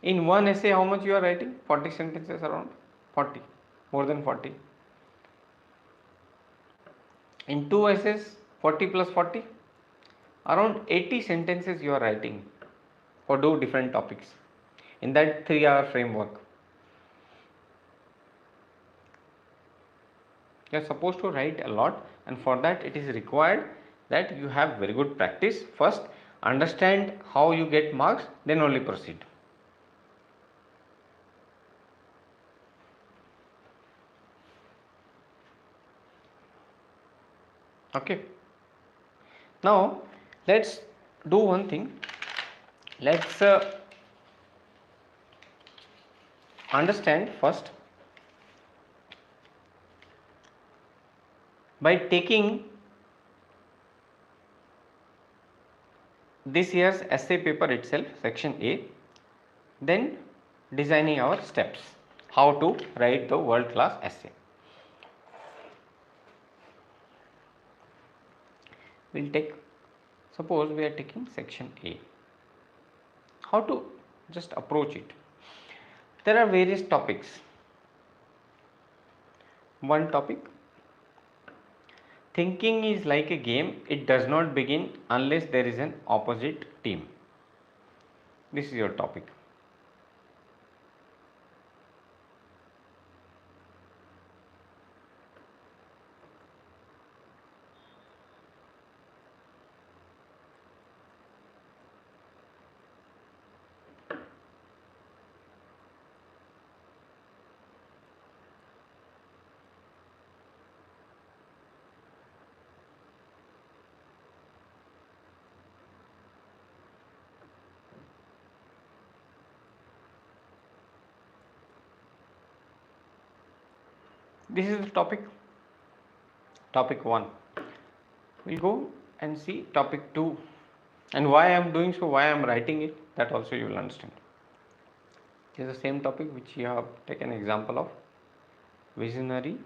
In one essay, how much you are writing? 40 sentences, around 40, more than 40. In 2 essays, 40 plus 40, around 80 sentences you are writing for 2 different topics. in that 3-hour framework. You are supposed to write a lot, and for that it is required that you have very good practice. First understand how you get marks, then only proceed. Okay, now let's do one thing. Let's understand first by taking this year's essay paper itself, section A, then designing our steps how to write the world class essay. We'll take, suppose we are taking section A. How to just approach it? There are various topics. One topic, thinking is like a game, it does not begin unless there is an opposite team. This is your topic. This is the topic, topic 1. We'll go and see topic 2, and why I am doing so, why I am writing it, that also you will understand. It is the same topic which you have taken example of, visionary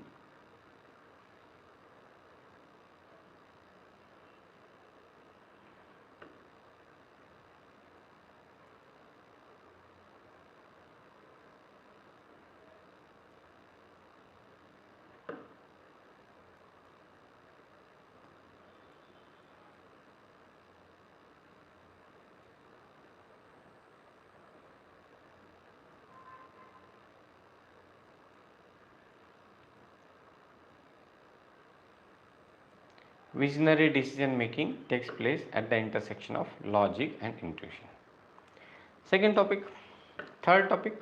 visionary decision making takes place at the intersection of logic and intuition. Second topic, third topic,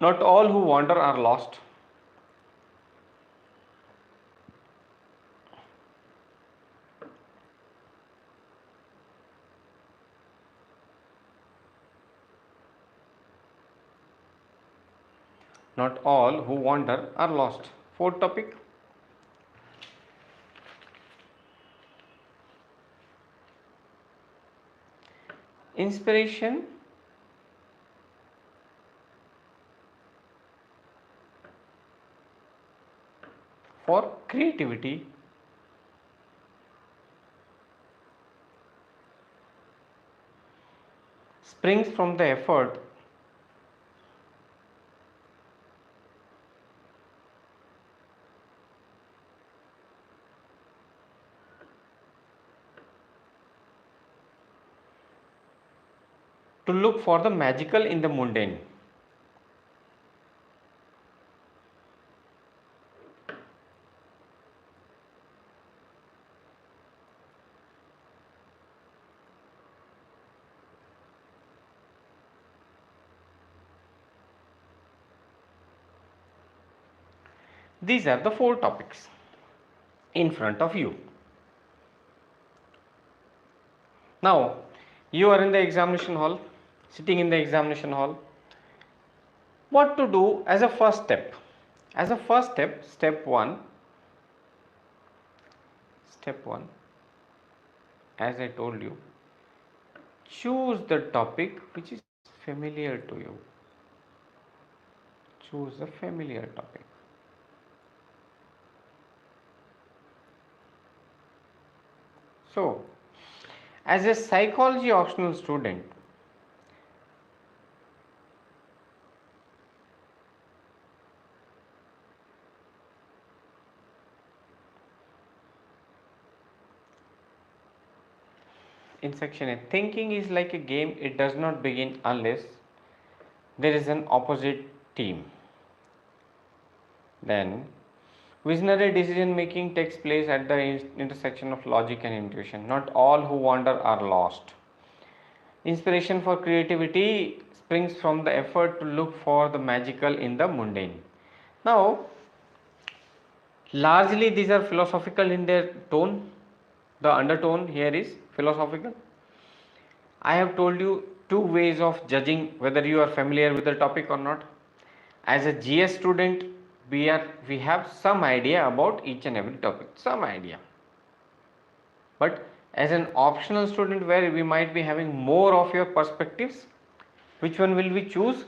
not all who wander are lost. Not all who wander are lost. Fourth topic, inspiration for creativity springs from the effort to look for the magical in the mundane. These are the 4 topics in front of you. Now, you are in the examination hall, sitting in the examination hall. What to do as a first step? As a first step, step 1, as I told you, choose the topic which is familiar to you. Choose a familiar topic. So, as a psychology optional student, in section A, thinking is like a game, it does not begin unless there is an opposite team. Then, visionary decision making takes place at the intersection of logic and intuition. Not all who wander are lost. Inspiration for creativity springs from the effort to look for the magical in the mundane. Now, largely these are philosophical in their tone. The undertone here is philosophical. I have told you two ways of judging whether you are familiar with the topic or not. As a GS student, we have some idea about each and every topic, some idea. But as an optional student where we might be having more of your perspectives, which one will we choose?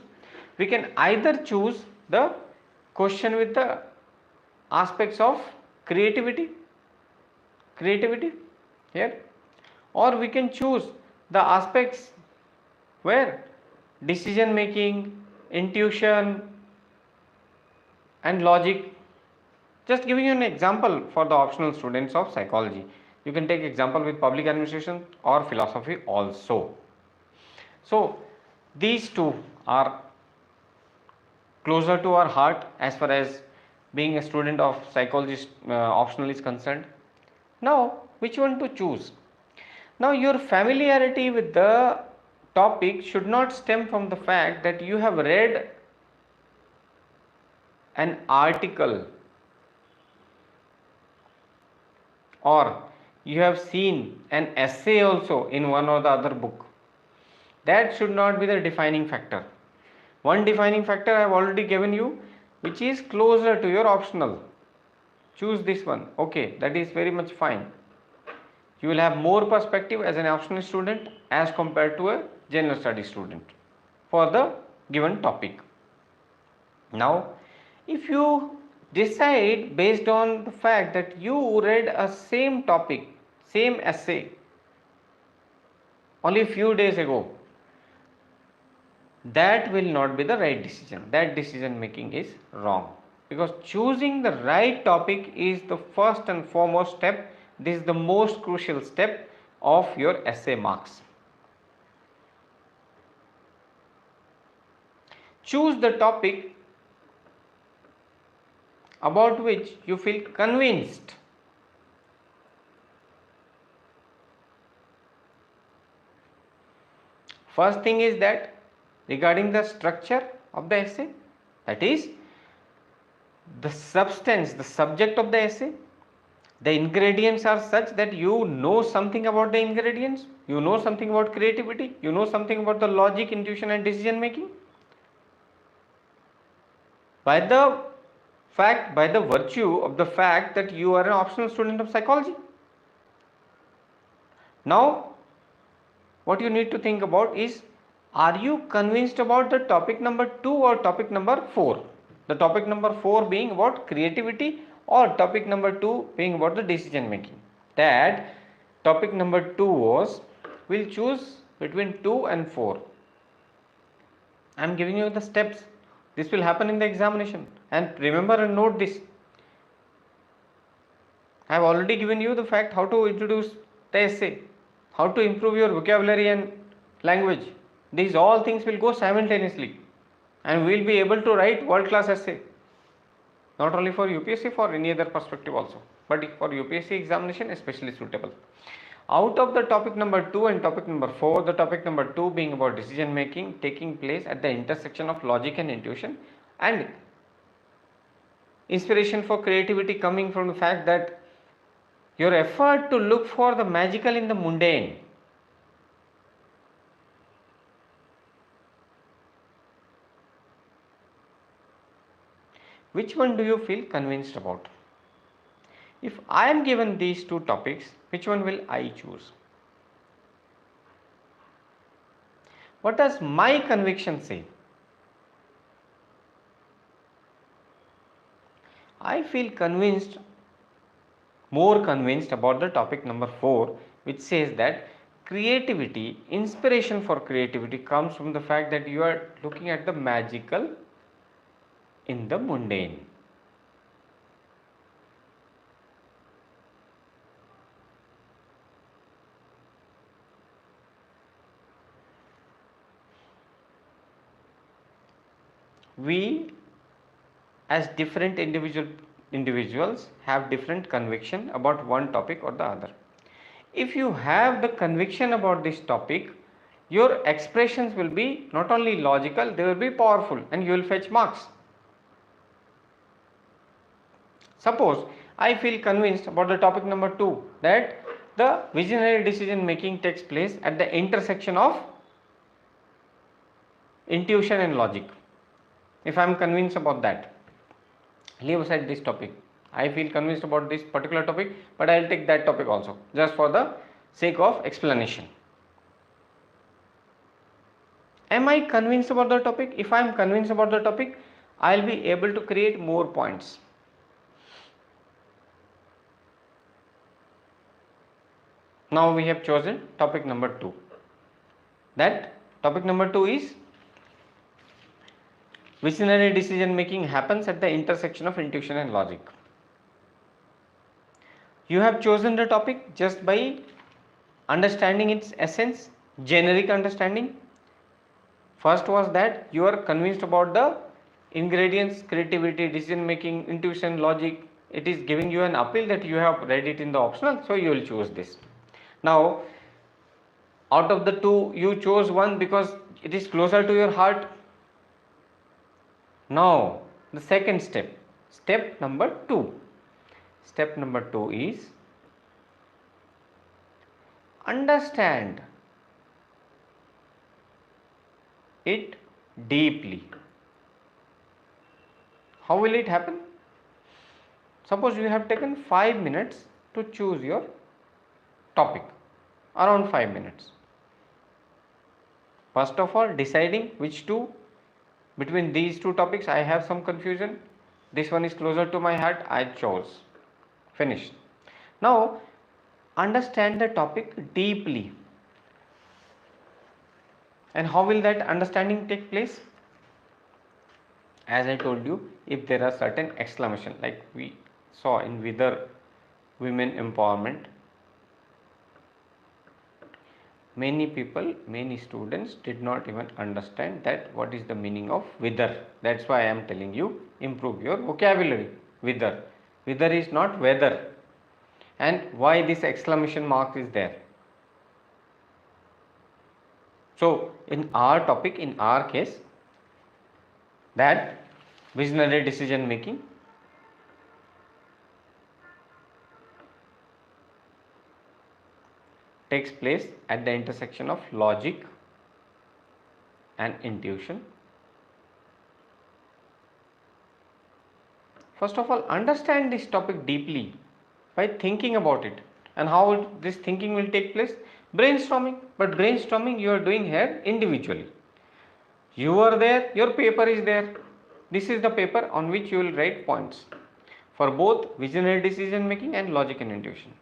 We can either choose the question with the aspects of creativity here, or we can choose the aspects where decision making, intuition and logic. Just giving you an example for the optional students of psychology. You can take example with public administration or philosophy also. So these two are closer to our heart as far as being a student of psychology optional is concerned. Now, which one to choose? Now, your familiarity with the topic should not stem from the fact that you have read an article or you have seen an essay also in one or the other book. That should not be the defining factor. One defining factor I have already given you, which is closer to your optional. Choose this one. Okay, that is very much fine. You will have more perspective as an optional student as compared to a general study student for the given topic. Now, if you decide based on the fact that you read a same topic, same essay only a few days ago, that will not be the right decision. That decision making is wrong, because choosing the right topic is the first and foremost step. This is the most crucial step of your essay marks. Choose the topic about which you feel convinced. First thing is that regarding the structure of the essay, that is the substance, the subject of the essay, the ingredients are such that you know something about the ingredients, you know something about creativity, you know something about the logic, intuition and decision making. By the virtue of the fact that you are an optional student of psychology. Now, what you need to think about is, are you convinced about the topic number 2 or topic number 4? The topic number 4 being about creativity or topic number 2 being about the decision making. That topic number 2 was, we'll choose between 2 and 4. I am giving you the steps. This will happen in the examination, and remember and note this. I have already given you the fact how to introduce the essay, how to improve your vocabulary and language. These all things will go simultaneously, and we will be able to write world class essay, not only for UPSC, for any other perspective also, but for UPSC examination especially suitable. Out of the topic number 2 and topic number 4, the topic number 2 being about decision making taking place at the intersection of logic and intuition, and inspiration for creativity coming from the fact that your effort to look for the magical in the mundane. Which one do you feel convinced about? If I am given these two topics, which one will I choose? What does my conviction say? I feel convinced, more convinced about the topic number 4, which says that creativity, inspiration for creativity comes from the fact that you are looking at the magical in the mundane. we as different individuals have different conviction about one topic or the other. If you have the conviction about this topic, your expressions will be not only logical, they will be powerful and you will fetch marks. Suppose I feel convinced about the topic number 2, that the visionary decision making takes place at the intersection of intuition and logic. If I am convinced about that, leave aside this topic. I feel convinced about this particular topic, but I will take that topic also, just for the sake of explanation. Am I convinced about the topic? If I am convinced about the topic, I will be able to create more points. Now we have chosen topic number 2. That topic number 2 is visionary decision making happens at the intersection of intuition and logic. You have chosen the topic just by understanding its essence, generic understanding. First was that you are convinced about the ingredients, creativity, decision making, intuition, logic. It is giving you an appeal that you have read it in the optional, so you will choose this. Now, out of the 2, you chose one because it is closer to your heart. Now, the second step, step number 2. Step number 2 is understand it deeply. How will it happen? Suppose you have taken 5 minutes to choose your topic, around 5 minutes. First of all, deciding which two, between these two topics I have some confusion, this one is closer to my heart, I chose. Finished. Now, understand the topic deeply. And how will that understanding take place? As I told you, if there are certain exclamation, like we saw in Wither women empowerment, many people, many students did not even understand that what is the meaning of wither. That's why I am telling you, improve your vocabulary. Wither. Wither is not weather. And why this exclamation mark is there? So, in our topic, in our case, that visionary decision making takes place at the intersection of logic and intuition. First of all, understand this topic deeply by thinking about it. And how this thinking will take place? Brainstorming. But brainstorming you are doing here individually. You are there, your paper is there. This is the paper on which you will write points for both visionary decision making and logic and intuition.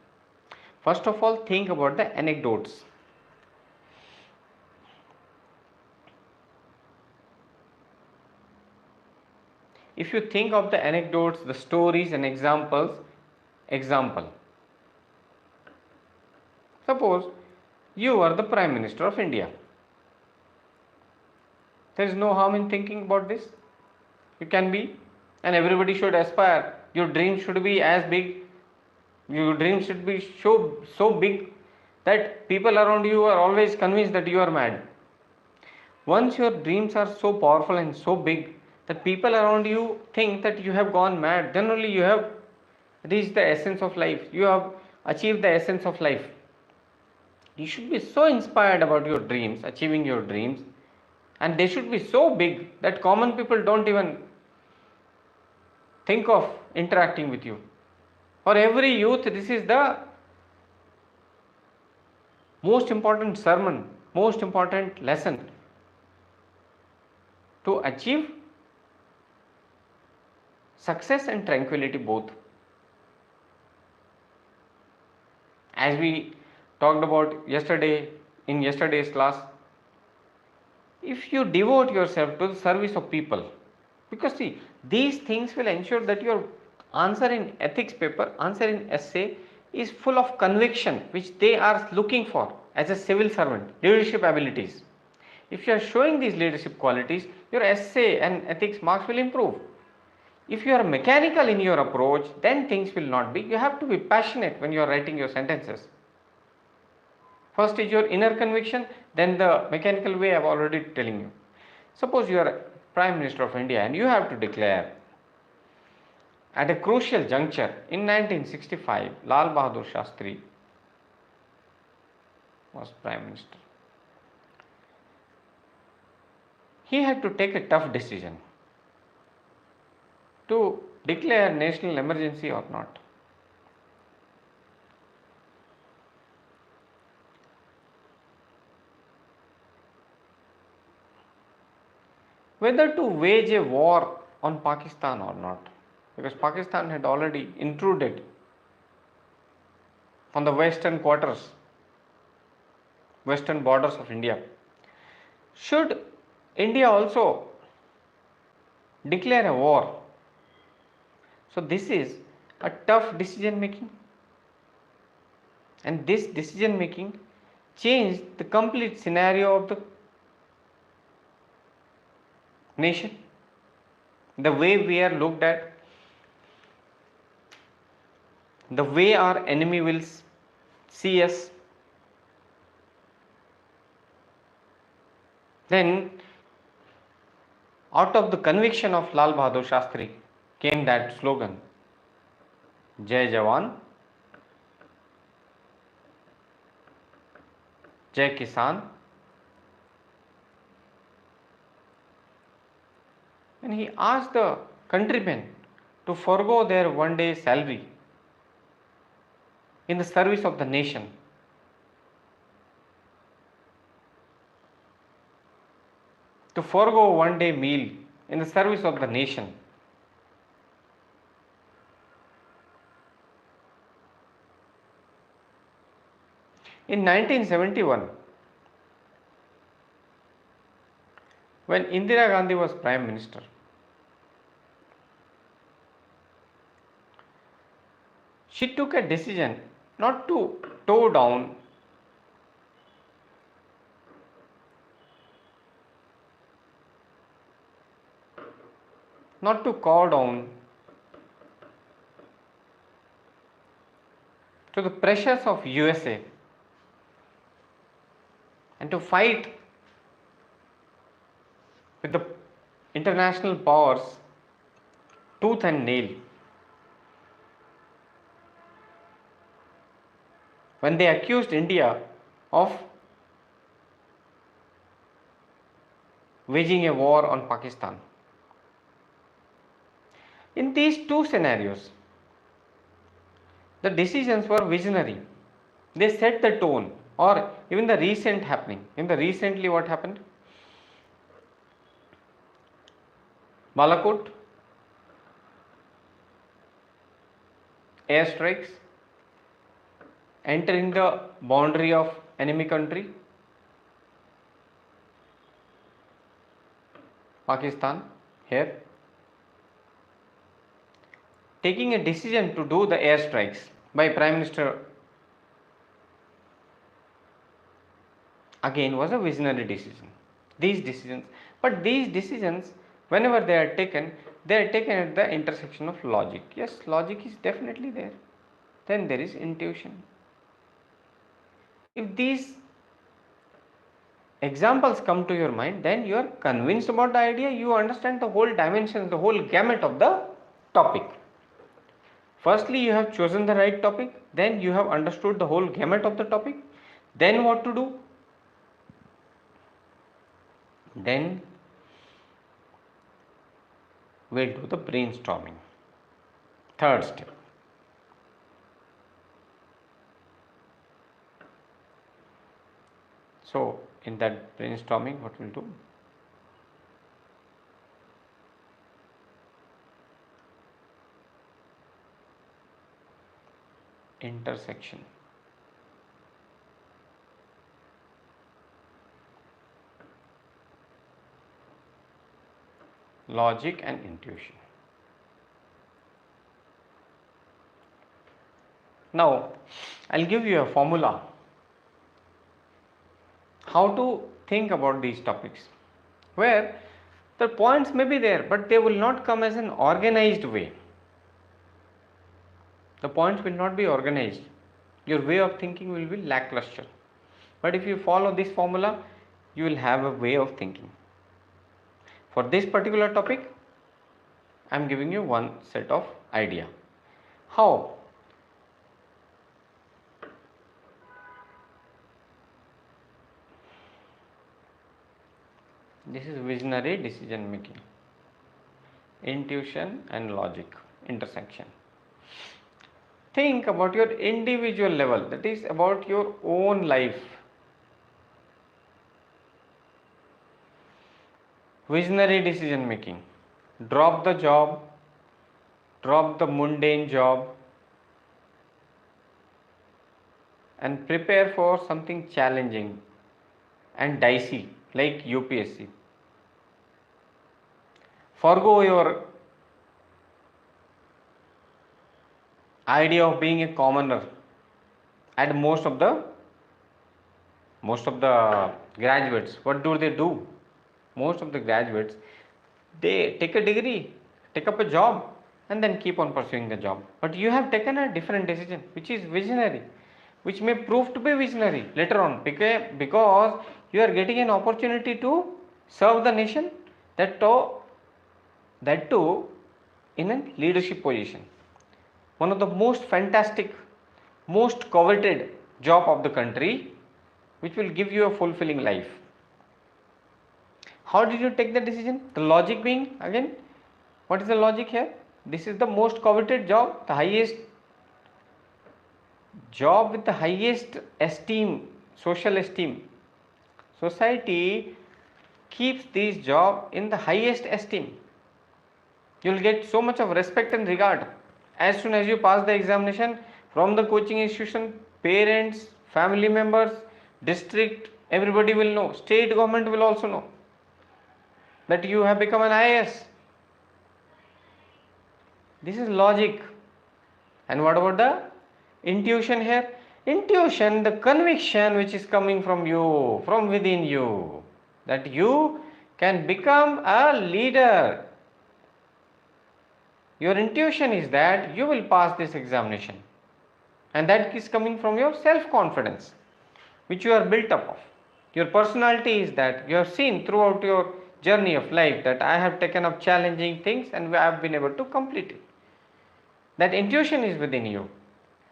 First of all, think about the anecdotes. If you think of the anecdotes, the stories and examples, example. Suppose you are the Prime Minister of India. There is no harm in thinking about this. You can be, and everybody should aspire. Your dream should be as big. Your dream should be so big that people around you are always convinced that you are mad. Once your dreams are so powerful and so big that people around you think that you have gone mad, then only you have reached the essence of life. You have achieved the essence of life. You should be so inspired about your dreams, achieving your dreams, and they should be so big that common people don't even think of interacting with you. For every youth, this is the most important sermon, most important lesson to achieve success and tranquility both. As we talked about yesterday in yesterday's class, if you devote yourself to the service of people, because see, these things will ensure that your answer in ethics paper, answer in essay is full of conviction which they are looking for as a civil servant, leadership abilities. If you are showing these leadership qualities, your essay and ethics marks will improve. If you are mechanical in your approach, then things will not be. You have to be passionate when you are writing your sentences. First is your inner conviction, then the mechanical way I have already telling you. Suppose you are Prime Minister of India and you have to declare at a crucial juncture in 1965, Lal Bahadur Shastri was Prime Minister. He had to take a tough decision to declare national emergency or not. Whether to wage a war on Pakistan or not, because Pakistan had already intruded on the western borders of India. Should India also declare a war? So this is a tough decision making, and this decision making changed the complete scenario of the nation, the way we are looked at, the way our enemy will see us. Then out of the conviction of Lal Bahadur Shastri came that slogan, Jai Jawan, Jai Kisan. When he asked the countrymen to forego their one day salary in the service of the nation, to forego one day meal in the service of the nation, in 1971, when Indira Gandhi was Prime Minister, she took a decision not to toe down not to cow down to the pressures of USA and to fight with the international powers tooth and nail. When they accused India of waging a war on Pakistan. In these two scenarios, the decisions were visionary. They set the tone. Or even the recent happening. In the recently what happened? Balakot, airstrikes, entering the boundary of enemy country, Pakistan, here, taking a decision to do the airstrikes by Prime Minister again was a visionary decision. These decisions, whenever they are taken at the intersection of logic. Yes, logic is definitely there. Then there is intuition. If these examples come to your mind, then you are convinced about the idea, you understand the whole dimensions, the whole gamut of the topic. Firstly, you have chosen the right topic, then you have understood the whole gamut of the topic. Then what to do? Then we'll do the brainstorming. Third step. So, in that brainstorming, what we'll do? Intersection. Logic and intuition. Now, I'll give you a formula how to think about these topics, where the points may be there but they will not come as an organized way. The points will not be organized. Your way of thinking will be lackluster. But if you follow this formula, you will have a way of thinking. For this particular topic, I am giving you one set of idea. How? This is visionary decision making, intuition and logic intersection. Think about your individual level, that is about your own life. Visionary decision making. Drop the job, drop the mundane job, and prepare for something challenging and dicey like UPSC. Forgo your idea of being a commoner. And most of the graduates, what do? Most of the graduates, they take a degree, take up a job, and then keep on pursuing the job. But you have taken a different decision, which is visionary, which may prove to be visionary later on, because you are getting an opportunity to serve the nation, that too in a leadership position. One of the most fantastic, most coveted job of the country, which will give you a fulfilling life. How did you take the decision? The logic being, again, what is the logic here? This is the most coveted job, the highest job with the highest esteem, social esteem. Society keeps this job in the highest esteem. You will get so much of respect and regard as soon as you pass the examination from the coaching institution. Parents, family members, district, everybody will know. State government will also know that you have become an IAS. This is logic. And what about the intuition here? Intuition, the conviction which is coming from you, from within you, that you can become a leader. Your intuition is that you will pass this examination, and that is coming from your self-confidence, which you are built up of. Your personality is that you have seen throughout your journey of life that I have taken up challenging things and I have been able to complete it. That intuition is within you.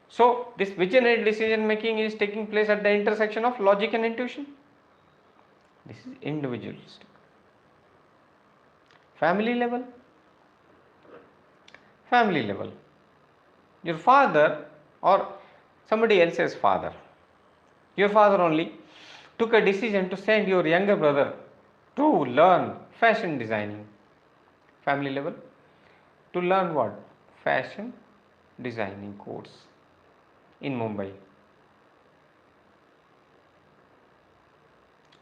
So this visionary decision making is taking place at the intersection of logic and intuition. This is individualistic. Family level. Family level. Your father or somebody else's father, your father only, took a decision to send your younger brother to learn fashion designing. Family level. To learn what? Fashion designing course in Mumbai.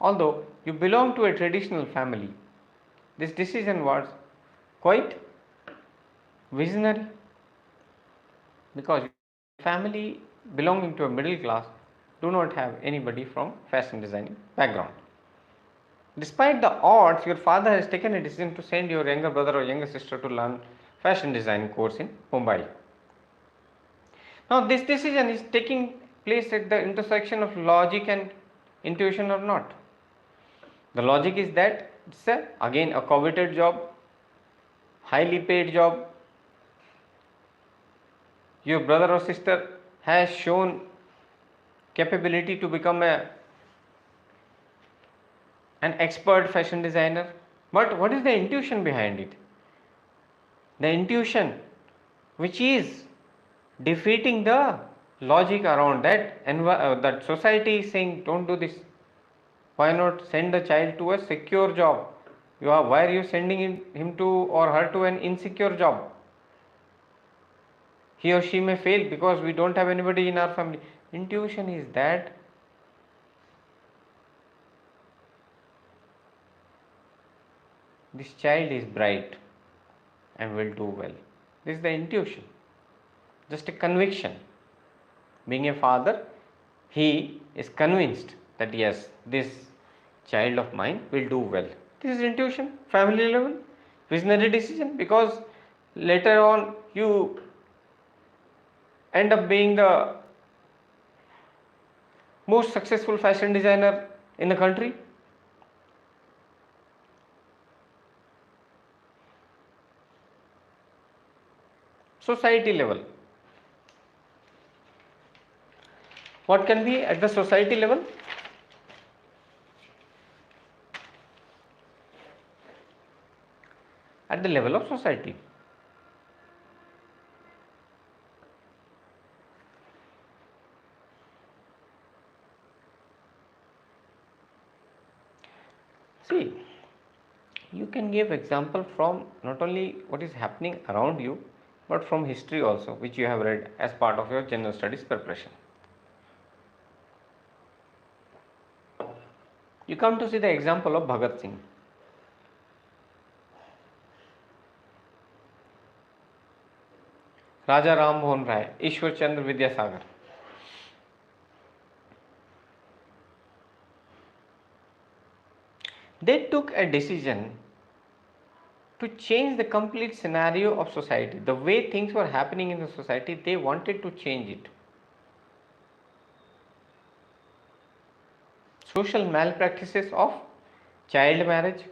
Although you belong to a traditional family, this decision was quite visionary, because family belonging to a middle class do not have anybody from fashion designing background. Despite the odds, your father has taken a decision to send your younger brother or younger sister to learn fashion design course in Mumbai. Now this decision is taking place at the intersection of logic and intuition or not. The logic is that it's again a coveted job, highly paid job. Your brother or sister has shown capability to become an expert fashion designer. But what is the intuition behind it? The intuition which is defeating the logic around that, and that society is saying don't do this. Why not send the child to a secure job? Why are you sending him to or her to an insecure job? He or she may fail because we don't have anybody in our family. Intuition is that this child is bright and will do well. This is the intuition, just a conviction. Being a father, he is convinced that yes, this child of mine will do well. This is intuition, family level, visionary decision, because later on you end up being the most successful fashion designer in the country. Society level. What can be at the society level? At the level of society. See, you can give example from not only what is happening around you, but from history also, which you have read as part of your general studies preparation. You come to see the example of Bhagat Singh. Raja Ram Mohan Rai, Ishwar Chandra Vidyasagar. They took a decision to change the complete scenario of society. The way things were happening in the society, they wanted to change it. Social malpractices of child marriage,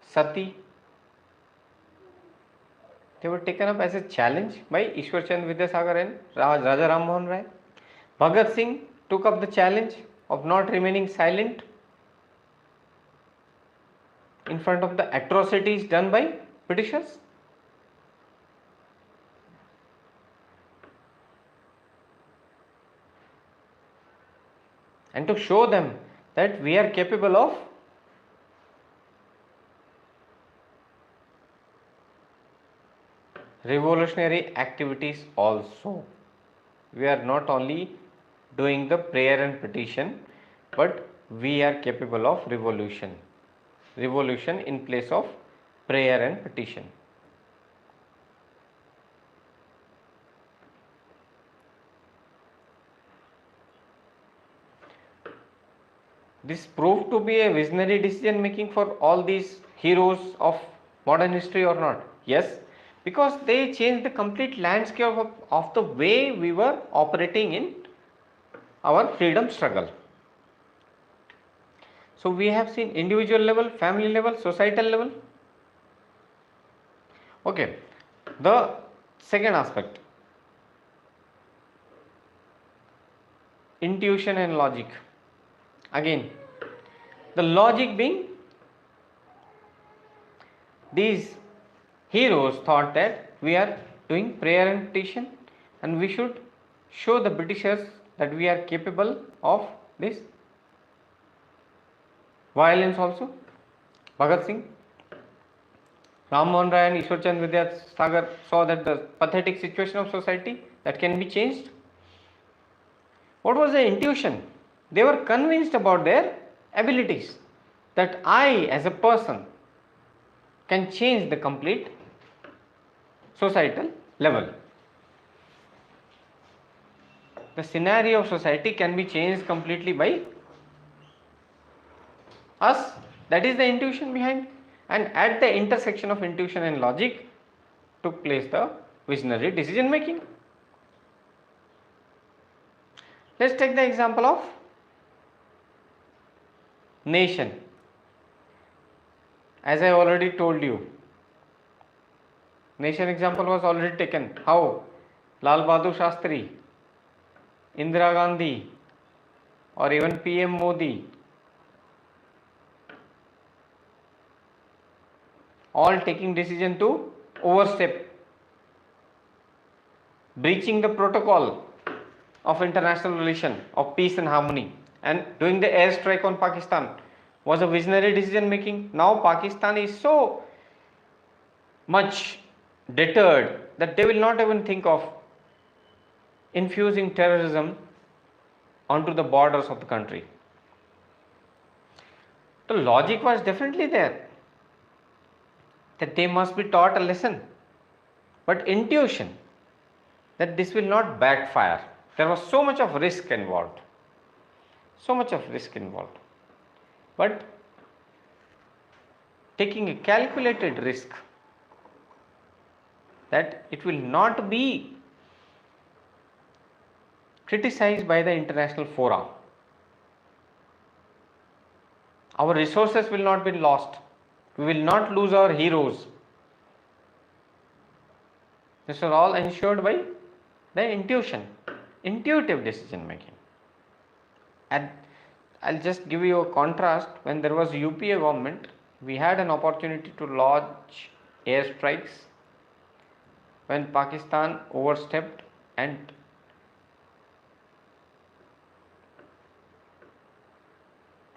sati, they were taken up as a challenge by Ishwar Chandra Vidyasagar and Raja Ram Mohan Rai. Bhagat Singh took up the challenge of not remaining silent in front of the atrocities done by Britishers. And to show them that we are capable of revolutionary activities also. We are not only doing the prayer and petition, but we are capable of revolution. Revolution in place of prayer and petition. This proved to be a visionary decision making for all these heroes of modern history or not? Yes, because they changed the complete landscape of the way we were operating in our freedom struggle. So we have seen individual level, family level, societal level. Okay, the second aspect, intuition and logic. Again, the logic being, these heroes thought that we are doing prayer and petition and we should show the Britishers that we are capable of this violence also. Bhagat Singh, Ram Mohan Rai and Ishwar Chandra Vidyasagar saw that the pathetic situation of society that can be changed. What was the intuition? They were convinced about their abilities, that I as a person can change the complete societal level. The scenario of society can be changed completely by us. That is the intuition behind. And at the intersection of intuition and logic took place the visionary decision making. Let's take the example of nation. As I already told you, nation example was already taken. How? Lal Bahadur Shastri, Indira Gandhi, or even PM Modi, all taking decision to overstep, breaching the protocol of international relation of peace and harmony, and doing the airstrike on Pakistan was a visionary decision making. Now Pakistan is so much deterred that they will not even think of infusing terrorism onto the borders of the country. The logic was definitely there, that they must be taught a lesson. but intuition that this will not backfire. There was so much of risk involved. So much of risk involved. But taking a calculated risk that it will not be criticized by the international fora. Our resources will not be lost. We will not lose our heroes. This is all ensured by the intuition, intuitive decision making. And I'll just give you a contrast. When there was UPA government, we had an opportunity to launch airstrikes when Pakistan overstepped and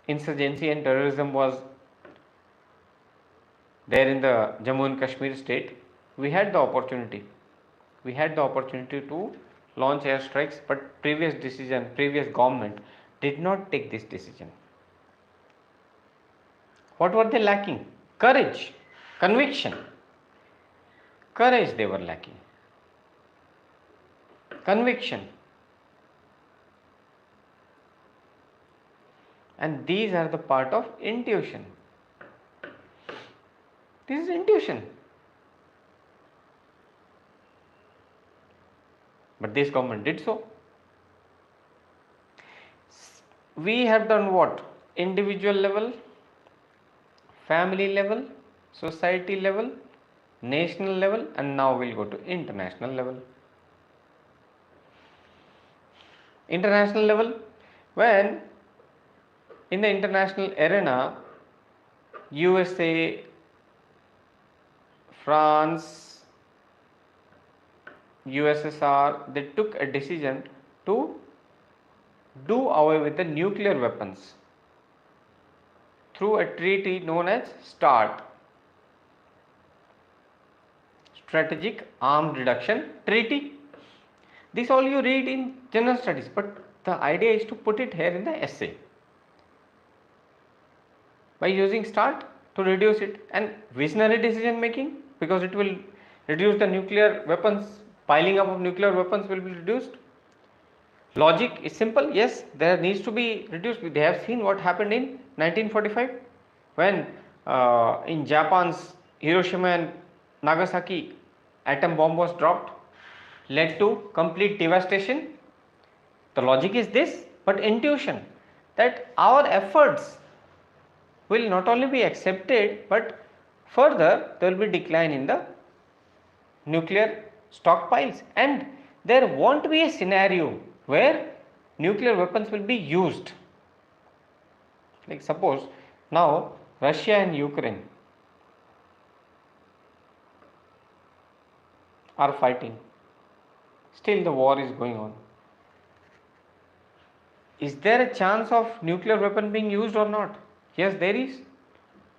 insurgency and terrorism was there in the Jammu and Kashmir state. We had the opportunity to launch airstrikes, but previous government did not take this decision. What were they lacking? Courage, conviction. Courage they were lacking. Conviction. And these are the part of intuition. This is intuition. But this government did so. We have done what? Individual level, family level, society level, national level, and now we'll go to international level. International level, when in the international arena, USA, France, USSR, they took a decision to do away with the nuclear weapons through a treaty known as START, Strategic Arms Reduction Treaty. This all you read in general studies, but the idea is to put it here in the essay. By using START to reduce it, and visionary decision making, because it will reduce the nuclear weapons, piling up of nuclear weapons will be reduced. Logic is simple, yes, there needs to be reduced. They have seen what happened in 1945 when in Japan's Hiroshima and Nagasaki atom bomb was dropped, led to complete devastation. The logic is this, but intuition that our efforts will not only be accepted, but further there will be decline in the nuclear stockpiles, and there won't be a scenario where nuclear weapons will be used. Like suppose now Russia and Ukraine are fighting, still the war is going on. Is there a chance of nuclear weapon being used or not? Yes, there is.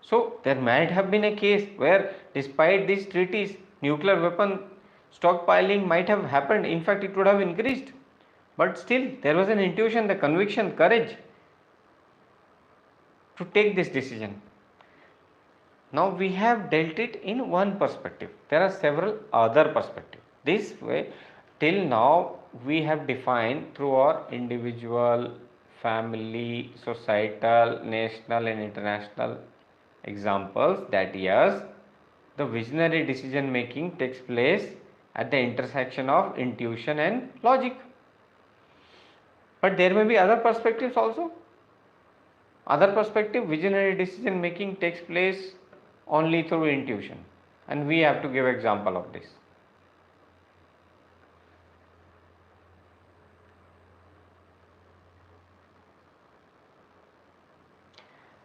So there might have been a case where despite these treaties, nuclear weapon stockpiling might have happened. In fact, it would have increased. But still, there was an intuition, the conviction, courage to take this decision. Now we have dealt it in one perspective. There are several other perspectives. This way, till now, we have defined through our individual, family, societal, national and international examples that yes, the visionary decision making takes place at the intersection of intuition and logic. But there may be other perspectives also. Other perspective, visionary decision making takes place only through intuition, and we have to give example of this.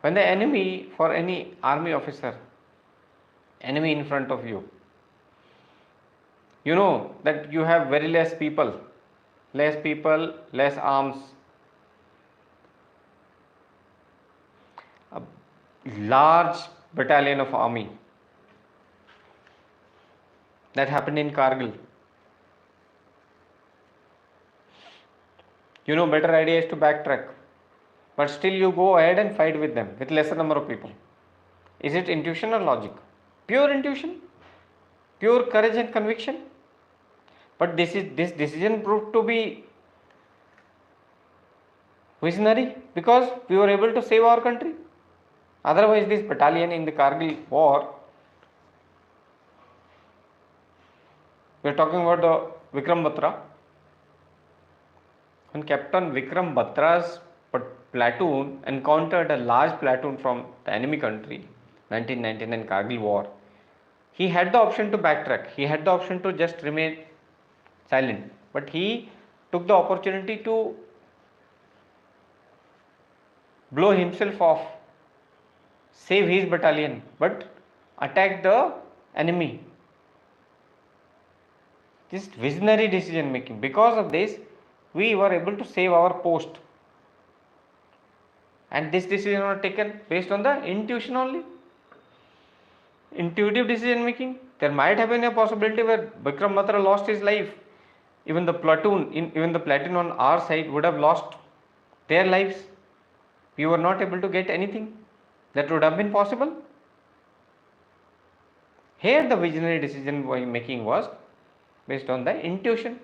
When the enemy, for any army officer, enemy in front of you, you know that you have very less people, less arms, a large battalion of army. That happened in Kargil. You know, better idea is to backtrack, but still you go ahead and fight with them with lesser number of people. Is it intuition or logic? Pure intuition. pure courage and conviction. But this decision proved to be visionary because we were able to save our country. Otherwise, this battalion in the Kargil war, we are talking about the Vikram Batra. When Captain Vikram Batra's platoon encountered a large platoon from the enemy country, 1999 Kargil war, he had the option to backtrack. He had the option to just remain silent. But he took the opportunity to blow himself off, save his battalion, but attack the enemy. Just visionary decision making. Because of this, we were able to save our post. And this decision was taken based on the intuition only. Intuitive decision making. There might have been a possibility where Vikram Batra lost his life. Even the platoon on our side would have lost their lives. We were not able to get anything. That would have been possible. Here the visionary decision making was based on the intuition.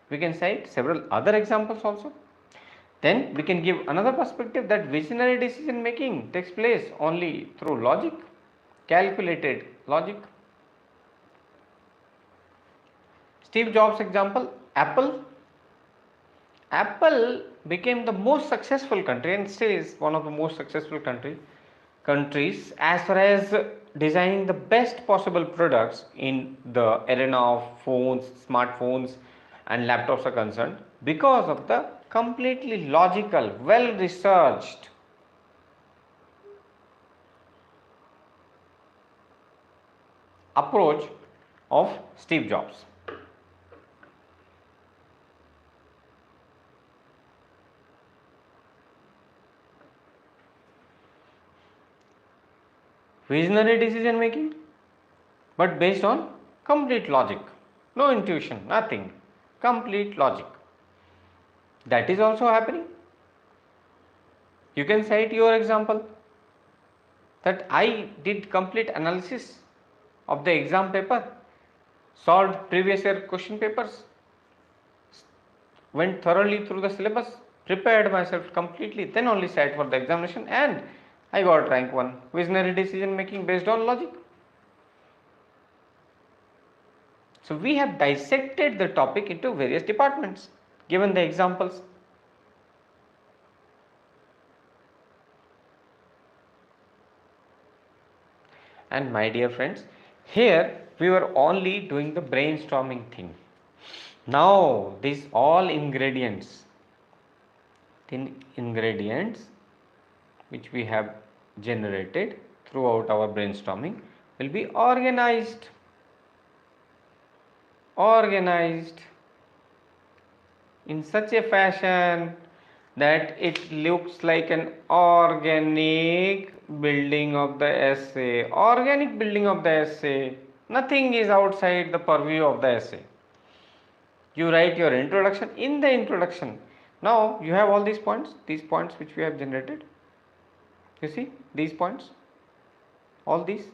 We can cite several other examples also. Then we can give another perspective that visionary decision making takes place only through logic, calculated logic. Steve Jobs example, Apple. Apple became the most successful country and still is one of the most successful countries as far as designing the best possible products in the arena of phones, smartphones and laptops are concerned because of the completely logical, well researched approach of Steve Jobs. Visionary decision making, but based on complete logic, no intuition, nothing, complete logic. That is also happening. You can cite your example that I did complete analysis of the exam paper, solved previous year question papers, went thoroughly through the syllabus, prepared myself completely, then only sat for the examination and I got rank 1. Visionary decision making based on logic. So we have dissected the topic into various departments, given the examples. And my dear friends, here we were only doing the brainstorming thing. Now these all ingredients which we have generated throughout our brainstorming will be organized in such a fashion that it looks like an organic building of the essay. Organic building of the essay. Nothing is outside the purview of the essay. You write your introduction. In the introduction, now you have all these points which we have generated. You see these points, all these.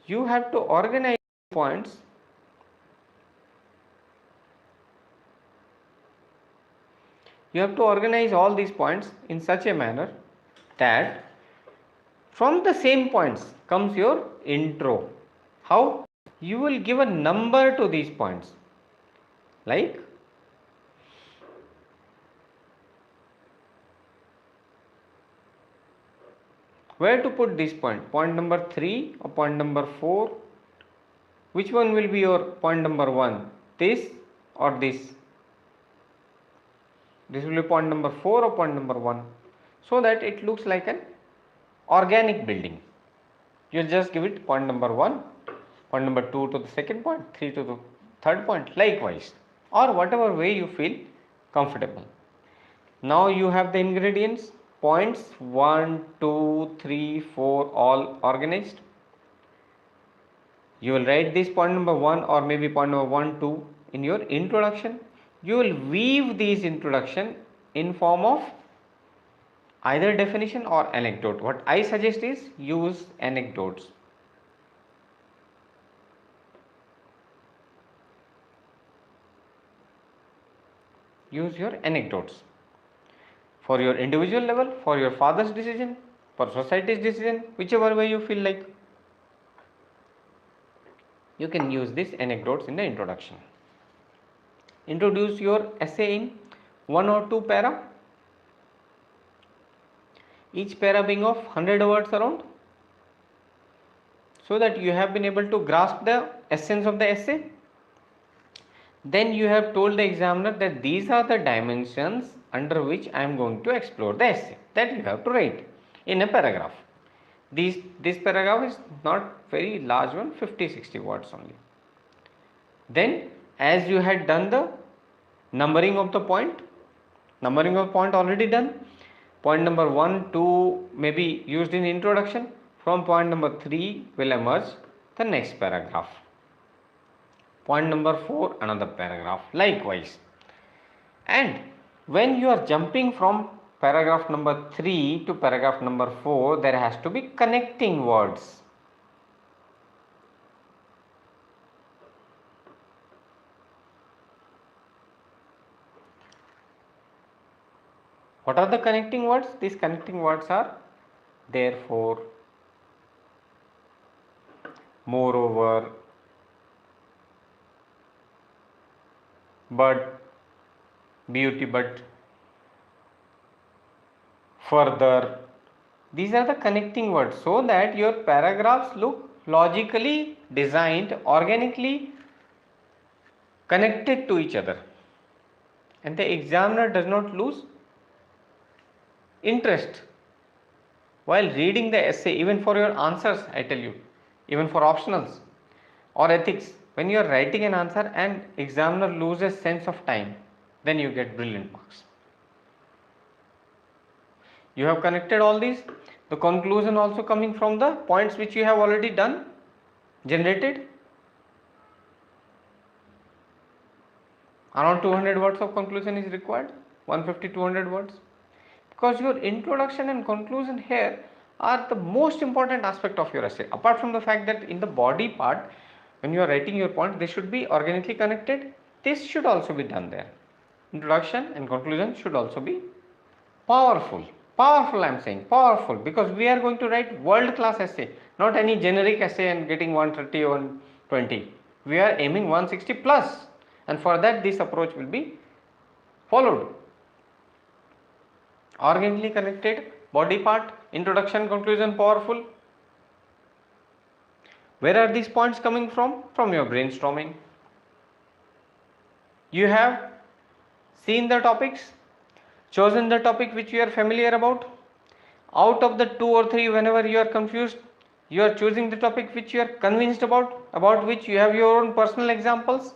You have to organize points. You have to organize all these points in such a manner that from the same points comes your intro. How? You will give a number to these points, like where to put this point number 3 or point number 4. Which one will be your point number 1, this or this? This will be point number 4 or point number 1, so that it looks like an organic building. You just give it point number 1, point number 2 to the second point, 3 to the third point, likewise, or whatever way you feel comfortable. Now you have the ingredients, points 1, 2, 3, 4 all organized. You will write this point number 1 or maybe point number 1, 2 in your introduction. You will weave these introduction in form of either definition or anecdote. What I suggest is use anecdotes. use your anecdotes for your individual level, for your father's decision, for society's decision, whichever way you feel like. You can use these anecdotes in the introduction. Introduce your essay in 1 or 2 para, each para being of 100 words around, so that you have been able to grasp the essence of the essay. Then you have told the examiner that these are the dimensions under which I am going to explore the essay, that you have to write in a paragraph. This paragraph is not very large one, 50-60 words only. Then as you had done the numbering of the point already done, point number 1, 2 may be used in introduction. From point number 3 will emerge the next paragraph. Point number 4, another paragraph, likewise. And when you are jumping from paragraph number 3 to paragraph number 4, there has to be connecting words. What are the connecting words? These connecting words are therefore, moreover, but, beauty but, further. These are the connecting words, so that your paragraphs look logically designed, organically connected to each other, and the examiner does not lose interest while reading the essay. Even for your answers, I tell you, even for optionals or ethics, when you are writing an answer and examiner loses sense of time, then you get brilliant marks. You have connected all these, the conclusion also coming from the points which you have already done, generated. Around 200 words of conclusion is required, 150-200 words, because your introduction and conclusion here are the most important aspect of your essay. Apart from the fact that in the body part, when you are writing your point, they should be organically connected, this should also be done there. Introduction and conclusion should also be powerful. Powerful, I am saying powerful, because we are going to write world class essay, not any generic essay and getting 130 or 120. We are aiming 160 plus, and for that this approach will be followed. Organically connected, body part, introduction, conclusion, powerful. Where are these points coming from? From your brainstorming. You have seen the topics, chosen the topic which you are familiar about. Out of the 2 or 3, whenever you are confused, you are choosing the topic which you are convinced about which you have your own personal examples.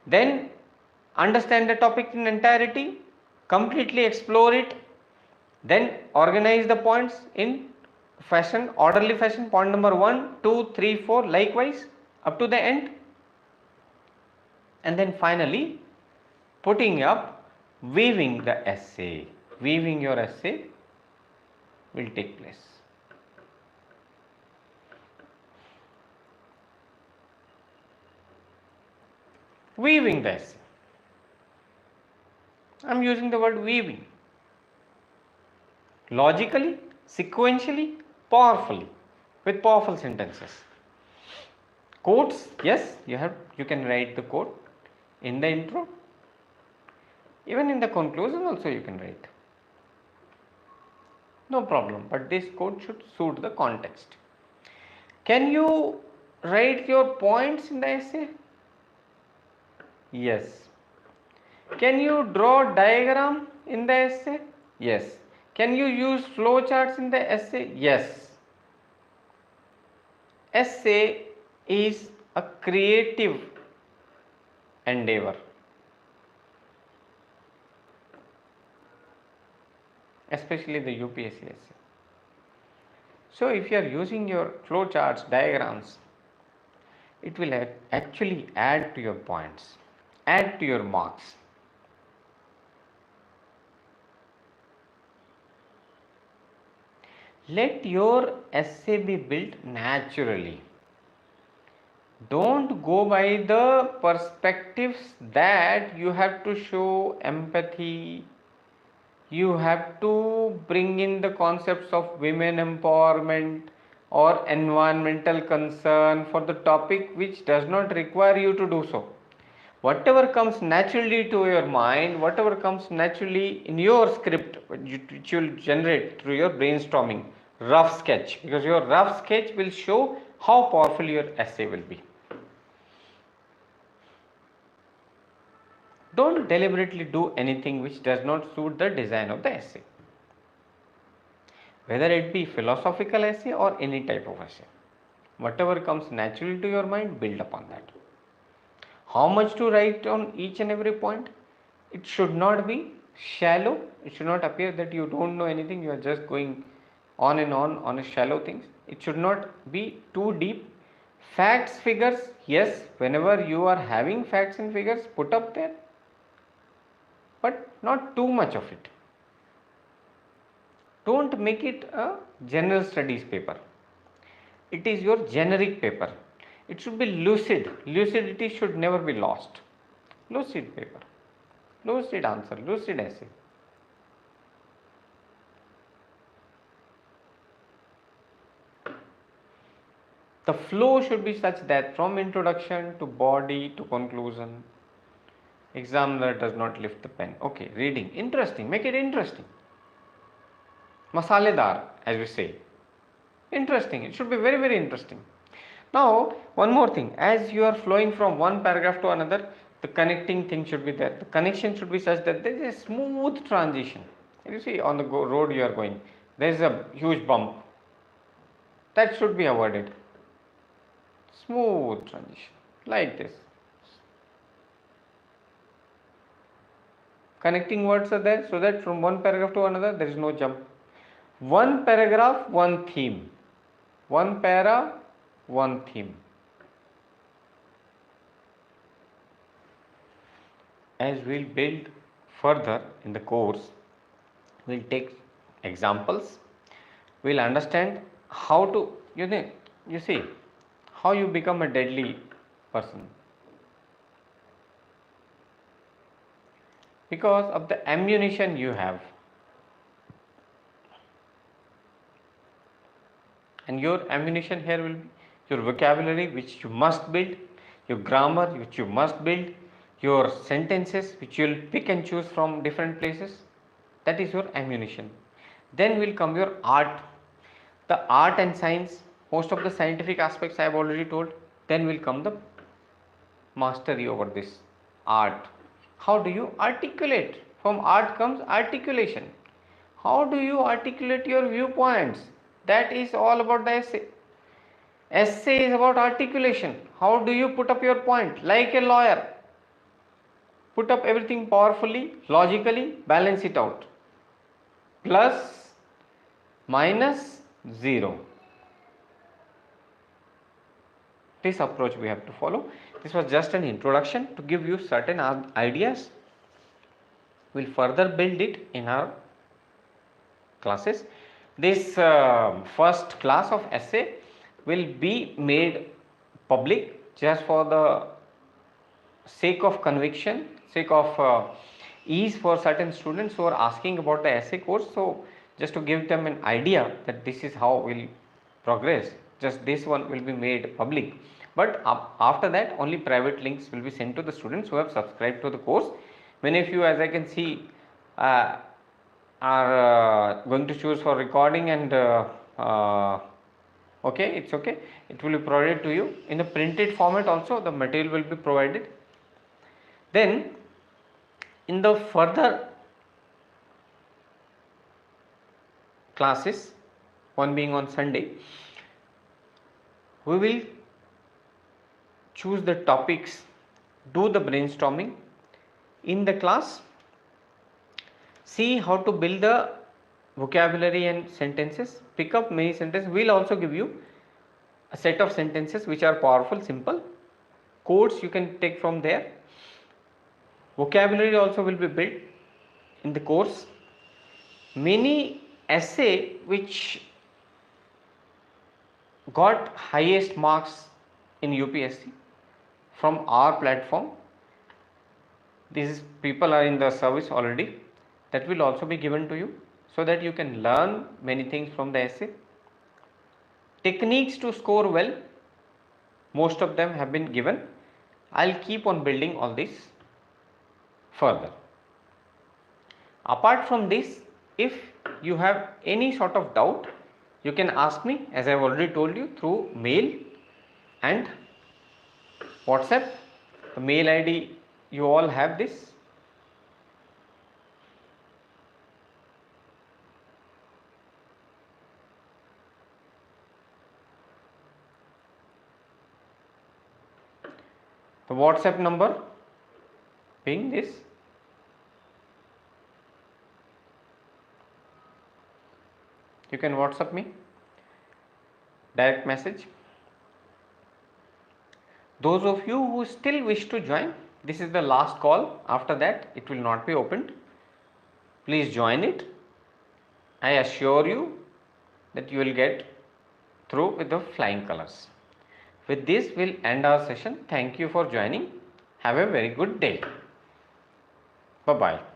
Then understand the topic in entirety, completely explore it, then organize the points in fashion, orderly fashion, point number 1, 2, 3, 4, likewise up to the end, and then finally putting up, weaving the essay. Weaving your essay will take place. Weaving the essay. I am using the word weaving. Logically, sequentially, powerfully, with powerful sentences. Quotes, yes, you can write the quote in the intro. Even in the conclusion also you can write. No problem, but this quote should suit the context. Can you write your points in the essay? Yes. Can you draw diagram in the essay? Yes. Can you use flow charts in the essay? Yes. Essay is a creative endeavor, especially the UPSC essay. So if you are using your flow charts, diagrams, it will actually add to your points, add to your marks. Let your essay be built naturally. Don't go by the perspectives that you have to show empathy, you have to bring in the concepts of women empowerment or environmental concern for the topic which does not require you to do so. Whatever comes naturally to your mind, whatever comes naturally in your script, which you will generate through your brainstorming, rough sketch, because your rough sketch will show how powerful your essay will be. Don't deliberately do anything which does not suit the design of the essay, whether it be philosophical essay or any type of essay. Whatever comes naturally to your mind, build upon that. How much to write on each and every point? It should not be shallow. It should not appear that you don't know anything, you are just going on and on a shallow things. It should not be too deep. Facts, figures, yes, whenever you are having facts and figures, put up there, but not too much of it. Don't make it a general studies paper. It is your generic paper. It should be lucid. Lucidity should never be lost. Lucid paper, lucid answer, lucid essay. The flow should be such that from introduction to body to conclusion, examiner does not lift the pen. Okay, reading, interesting, make it interesting. Masaledar, as we say. Interesting, it should be very, very interesting. Now, one more thing, as you are flowing from one paragraph to another, the connecting thing should be there. The connection should be such that there is a smooth transition. You see, on the road you are going, there is a huge bump. That should be avoided. Smooth transition, like this. Connecting words are there so that from one paragraph to another there is no jump. One paragraph, one theme. One para, one theme. As we'll build further in the course, we'll take examples. We'll understand how to, you see, how you become a deadly person. Because of the ammunition you have. And your ammunition here will be your vocabulary, which you must build, your grammar, which you must build, your sentences, which you will pick and choose from different places. That is your ammunition. Then will come your art, the art and science, most of the scientific aspects I have already told. Then will come the mastery over this art. How do you articulate? From art comes articulation. How do you articulate your viewpoints? That is all about the essay. Essay is about articulation. How do you put up your point? Like a lawyer. Put up everything powerfully, logically, balance it out. Plus, minus, 0. This approach we have to follow. This was just an introduction to give you certain ideas. We will further build it in our classes. This first class of essay will be made public just for the sake of conviction, sake of ease for certain students who are asking about the essay course. So just to give them an idea that this is how we'll progress, just this one will be made public. But after that, only private links will be sent to the students who have subscribed to the course. Many of you, as I can see, are going to choose for recording, and okay, it's okay, it will be provided to you in the printed format. Also the material will be provided. Then in the further classes, one being on Sunday, we will choose the topics, do the brainstorming in the class, see how to build the vocabulary and sentences, pick up many sentences. We will also give you a set of sentences which are powerful, simple. Quotes you can take from there. Vocabulary also will be built in the course. Many essay which got highest marks in UPSC from our platform. These people are in the service already. That will also be given to you so that you can learn many things from the essay. Techniques to score well, most of them have been given. I'll keep on building all this further. Apart from this, if you have any sort of doubt, you can ask me, as I have already told you, through mail and WhatsApp. The mail ID, you all have this. The WhatsApp number being this. You can WhatsApp me, direct message. Those of you who still wish to join, this is the last call. After that, it will not be opened. Please join it. I assure you that you will get through with the flying colors. With this, we'll end our session. Thank you for joining. Have a very good day. Bye-bye.